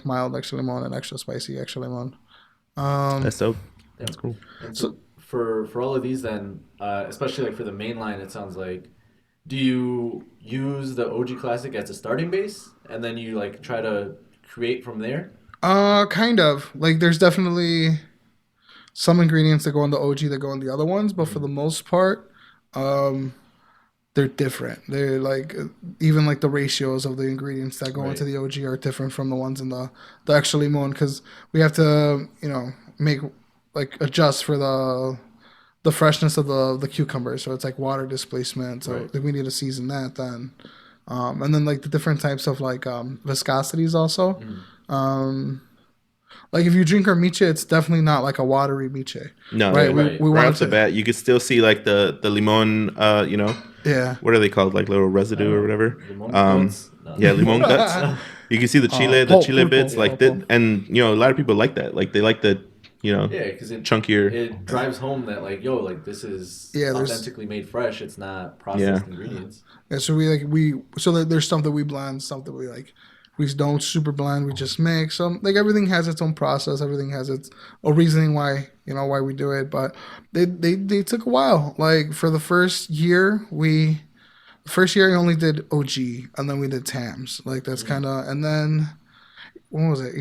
C: Mild extra lemon and extra spicy extra lemon.
B: That's dope.
A: Yeah.
B: That's cool.
A: And so for all of these, then, especially like for the main line, it sounds like, do you use the OG Classic as a starting base, and then you like try to create from there?
C: Kind of. Like there's definitely some ingredients that go in the OG that go in the other ones, but for the most part, they're different. They're like even like the ratios of the ingredients that go into
A: Right.
C: the OG are different from the ones in the extra limon because we have to make like adjust for the freshness of the cucumber. So it's like water displacement. So
A: Right.
C: like, we need to season that then. And then like the different types of like viscosities also.
A: Mm.
C: Um, like if you drink our miche, it's definitely not like a watery miche,
B: No,
C: right?
B: yeah.
C: We
A: Right.
C: we
B: Right
C: wanted
B: off the
C: to,
B: bat, you could still see like the limon,
C: yeah.
B: what are they called? Like little
A: I
B: residue
A: don't
B: or
A: know.
B: whatever.
A: Limon
B: Um,
A: guts? No.
B: yeah, limon guts. You can see the
C: Pulp,
B: chile
C: pulpo,
B: bits,
A: Yeah.
B: like
C: pulpo.
B: that, and a lot of people like that. Like they like the,
A: Yeah, because
B: chunkier.
A: it drives home that like, yo, like this is
C: Yeah, there's
A: authentically made fresh. It's not
B: Yeah.
A: processed ingredients.
C: yeah. So so that there's stuff that we blend, stuff that we don't super blend. We just mix. Like everything has its own process. Everything has its a reasoning why we do it. But they took a while. Like for the first year I only did OG and then we did Tams. Like that's kind of and then when was it?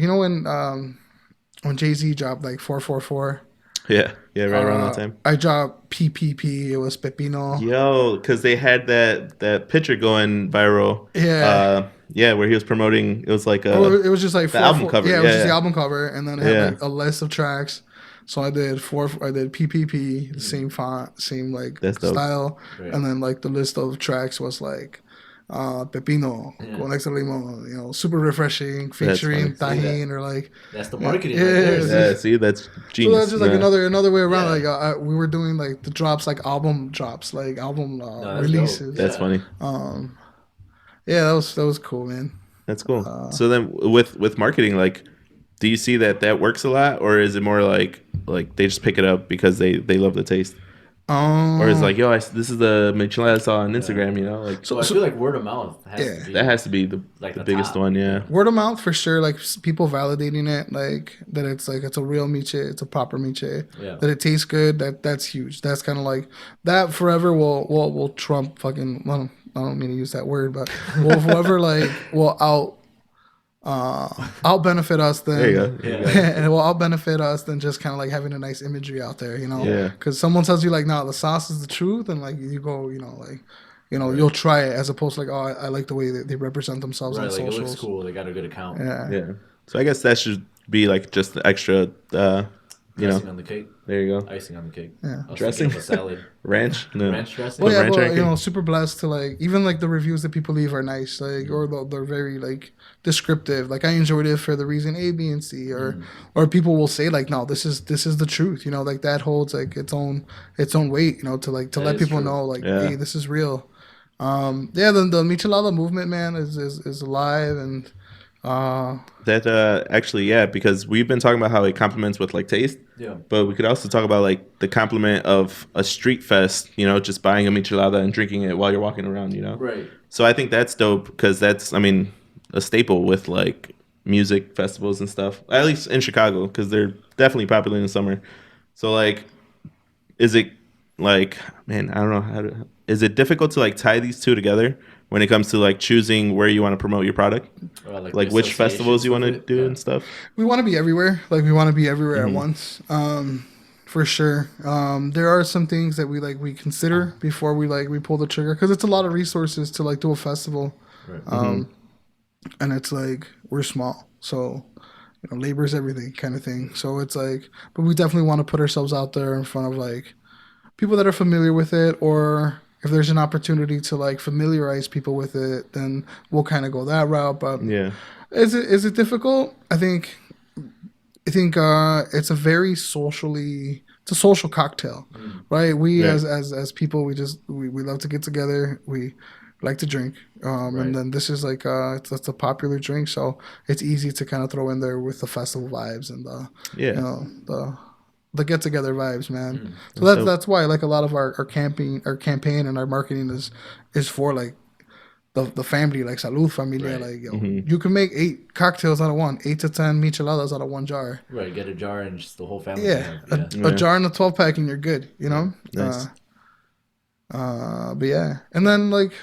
C: When Jay-Z dropped like 444.
B: Yeah, yeah, right around that time.
C: I dropped PPP. It was Pepino.
B: Yo, because they had that picture going viral.
C: Yeah.
B: Yeah, where he was promoting. It was like
C: Oh, it was just like
B: the album cover.
C: Yeah, it
B: Yeah,
C: was just the
B: yeah.
C: album cover, and then it had
B: Yeah.
C: like a list of tracks. So I did four. I did PPP, the same font, same like
B: That's dope.
C: style,
A: Right.
C: and then like the list of tracks was like Pepino,
A: Yeah.
C: con extra limon, super refreshing, featuring
B: funny.
C: Tajín or like.
A: That's the marketing
C: Yeah,
A: right there.
C: yeah,
B: Yeah, see, that's
C: So
B: genius.
C: that's just like
B: Yeah.
C: another way around.
A: Yeah.
C: Like we were doing like the drops, like album drops, like album
A: No, that's
C: releases.
A: dope.
B: That's
A: Yeah.
B: funny.
C: Yeah, that was cool, man.
B: That's cool. So then, with marketing, like, do you see that works a lot, or is it more like they just pick it up because they love the taste, or is it like, yo, this is the Michelada I saw on Instagram, like
A: So I feel like word of mouth has
C: Yeah.
A: to be
B: that has to be the
A: Like the
B: biggest
A: top.
B: one, yeah.
C: Word of mouth for sure, like people validating it, like that it's a real miche, it's a proper miche,
A: Yeah.
C: that it tastes good. That's huge. That's kind of like that forever will trump fucking. Well, I don't mean to use that word, but will forever like will out benefit us than
B: There you go. There you go.
C: and it will out benefit us than just kind of like having a nice imagery out there,
B: Yeah.
C: Because someone tells you like, no, the sauce is the truth, and like you go, you'll try it as opposed to like, oh, I like the way that they represent themselves
A: Right,
C: on
A: like it
C: socials.
A: looks cool. They got a good account.
C: Yeah.
B: Yeah. So I guess that should be like just the extra,
A: Icing on the cake.
B: there you go.
A: Icing on the cake.
C: Yeah.
A: I was
B: Dressing?
A: thinking of a salad.
B: Ranch? No.
A: Ranch dressing.
C: Well, yeah,
B: ranch
C: but
B: ranking?
C: super blessed to like even like the reviews that people leave are nice, like or they're very like descriptive. Like I enjoyed it for the reason A, B, and C, or people will say like, no, this is the truth, like that holds like its own weight, to like to
A: That
C: let
A: is
C: people
A: true.
C: know like,
B: Yeah.
C: hey, this is real. Yeah, the Michelada movement, man, is alive and
B: That actually, yeah, because we've been talking about how it complements with like taste.
A: Yeah.
B: But we could also talk about like the compliment of a street fest, just buying a michelada and drinking it while you're walking around,
A: Right.
B: So I think that's dope because that's, I mean, a staple with like music festivals and stuff, at least in Chicago, because they're definitely popular in the summer. So like, is it like, man, I don't know is it difficult to like tie these two together when it comes to like choosing where you want to promote your product?
A: Or
B: Like
A: the
B: which festivals you want to
A: associations
B: do
A: with it.
B: and stuff?
C: we want to be everywhere. Like we want to be everywhere at once. For sure. There are some things that we consider before we pull the trigger because it's a lot of resources to like do a festival.
A: Right.
C: And it's like we're small, so labor is everything kind of thing. So it's like, but we definitely want to put ourselves out there in front of like people that are familiar with it, or if there's an opportunity to like familiarize people with it, then we'll kind of go that route. But
B: Yeah.
C: is it difficult? I think it's a very it's a social cocktail, right? We
B: Yeah.
C: as people, we love to get together. We like to drink,
A: Right.
C: and then this is like it's a popular drink, so it's easy to kind of throw in there with the festival vibes and
B: Yeah.
C: the get together vibes, man. So
B: That's dope.
C: that's why like a lot of our campaign and our marketing is for like the family, like salud familia,
A: Right.
C: like you can make 8 cocktails out of one, 8 to 10 micheladas out of one jar.
A: Right. Get a jar and just the whole family.
C: Yeah,
A: can have-
C: a jar and a 12-pack and you're good,
B: Nice.
C: But yeah, and then like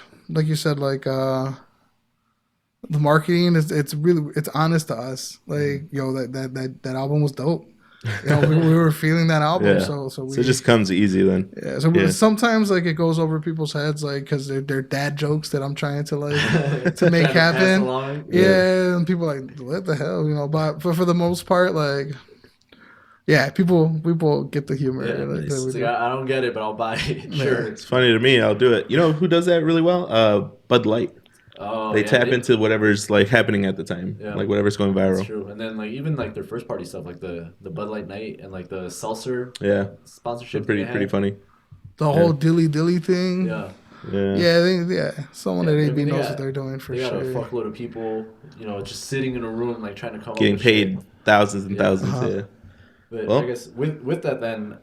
C: you said, like the marketing it's honest to us. Like that album was dope. we were feeling that album,
B: Yeah.
C: so we
B: it just comes easy then.
C: yeah. So sometimes like it goes over people's heads, like because they're dad jokes that I'm trying to like to make
A: Trying to pass
C: happen.
A: along.
C: Yeah, and people like what the hell, But for the most part, like yeah, people get the humor.
A: Yeah,
C: Like,
A: it's
C: that we
A: like,
C: do.
A: I don't get it, but I'll buy it. Sure.
B: It's funny to me. I'll do it. You know who does that really well? Bud Light.
A: Oh,
B: They
A: yeah,
B: tap into whatever's like happening at the time,
A: Yeah.
B: like whatever's going
A: That's
B: viral.
A: true. And then like even like their first party stuff, like the Bud Light Night and like the seltzer
B: Yeah,
A: sponsorship.
B: pretty funny.
C: The whole dilly dilly thing.
A: Yeah.
C: Yeah, someone at AB
A: they
C: knows
A: got-
C: what they're doing for
A: They got a
C: sure.
A: fuckload of people, just sitting in a room like trying to come up
B: Getting
A: with
B: paid
A: shit.
B: thousands and thousands.
C: Uh-huh.
B: Yeah.
A: But
B: Well-
A: I guess with that then,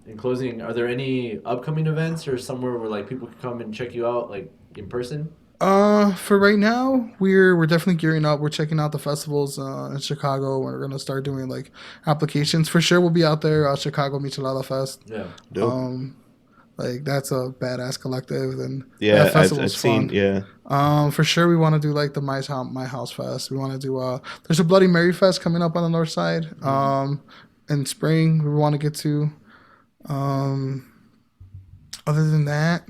A: in closing, are there any upcoming events or somewhere where like people can come and check you out like in person?
C: For right now, we're definitely gearing up. We're checking out the festivals in Chicago. We're gonna start doing like applications for sure. We'll be out there, Chicago Michelada Fest.
A: Yeah.
B: Dope.
C: Like that's a badass collective, and
B: Yeah,
C: that festival's
B: I've seen.
C: fun.
B: Yeah,
C: For sure, we want to do like the My House Fest. We want to do. There's a Bloody Mary Fest coming up on the north side. In spring, we want to get to. Other than that,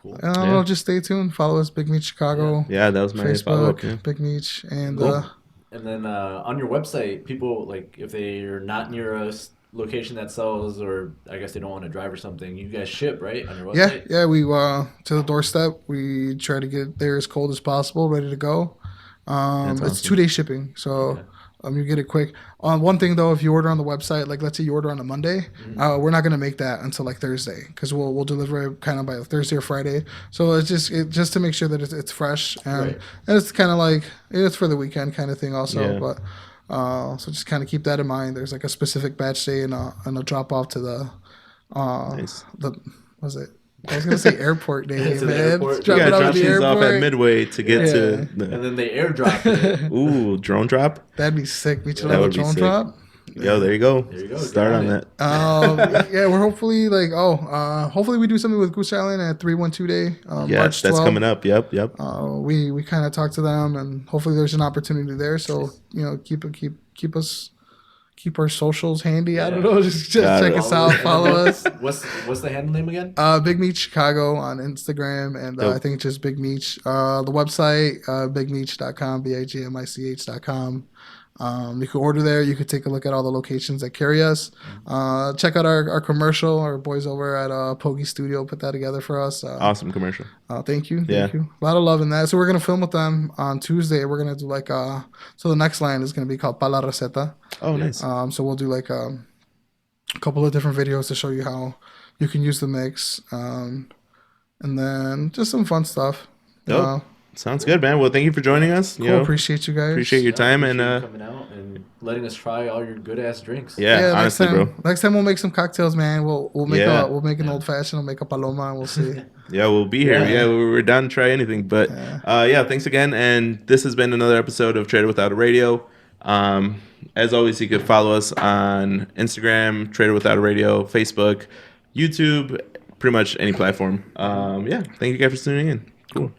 A: Cool.
C: I don't know. Just stay tuned. Follow us, Big Meat Chicago.
B: yeah. That was my follow up.
C: Facebook,
B: Yeah.
C: Big Meat, and
B: Cool.
A: And then on your website, people like if they're not near a location that sells, or I guess they don't want to drive or something, you guys ship right on your website.
C: yeah, we to the doorstep. We try to get it there as cold as possible, ready to go.
B: That's
C: It's
B: awesome.
C: 2-day shipping, so
A: Okay.
C: you get it quick. One thing though, if you order on the website, like let's say you order on a Monday, we're not gonna make that until like Thursday because we'll deliver it kind of by Thursday or Friday. So it's just to make sure that it's fresh and
A: Right.
C: and it's kind of like it's for the weekend kind of thing also.
B: Yeah.
C: But so just kind of keep that in mind. There's like a specific batch day and a drop off to the
B: Nice.
C: the was it? I was gonna say airport day,
A: To the
C: man.
A: airport.
C: Drop
B: You
C: it
B: gotta
C: off
B: drop
C: at the
B: things off at
C: airport.
B: Midway to get to.
A: And
B: The,
A: then they airdrop it.
B: ooh, drone drop.
C: That'd be sick. We should
B: That
C: have a
B: would be
C: drone
B: sick.
C: drop.
B: Yo, there you go.
A: There you go.
B: Start
A: Get
B: on
A: on
B: that.
C: Yeah, we're hopefully like hopefully we do something with Goose Island at 312 Day.
B: Yeah,
C: March
B: that's
C: 12th.
B: coming up. Yep.
C: We kind of talked to them, and hopefully there's an opportunity there. So keep our socials handy. I don't
A: Yeah.
C: know, just
B: Got
C: check
B: it.
C: us out, follow us.
A: What's the handle name again?
C: Big Meat Chicago on Instagram, and
B: Dope.
C: I think it's just Big Meat. The website, bigmeach.com, bigmich.com. You can order there. You could take a look at all the locations that carry us. Check out our commercial. Our boys over at Pogi Studio put that together for us.
B: Awesome commercial.
C: Thank you.
B: Yeah.
C: Thank you. A lot of love in that. So we're going to film with them on Tuesday. We're going to do like, so the next line is going to be called Pa La Receta.
B: Oh, nice.
C: So we'll do like a couple of different videos to show you how you can use the mix. And then just some fun stuff.
B: Dope. Sounds good, man. Well, thank you for joining us.
C: Cool. Appreciate you guys.
B: Appreciate your time and
A: Appreciate you coming out and letting us try all your good ass drinks.
B: yeah, honestly,
C: next time,
B: bro.
C: Next time we'll make some cocktails, man. We'll make
B: Yeah.
C: we'll make an old fashioned. We'll make a paloma, and we'll see.
B: Yeah, we'll be here.
A: Yeah.
B: Yeah, we're down to try anything. But yeah, thanks again. And this has been another episode of Trader Without a Radio. As always, you can follow us on Instagram, Trader Without a Radio, Facebook, YouTube, pretty much any platform. Yeah, thank you guys for tuning in. Cool.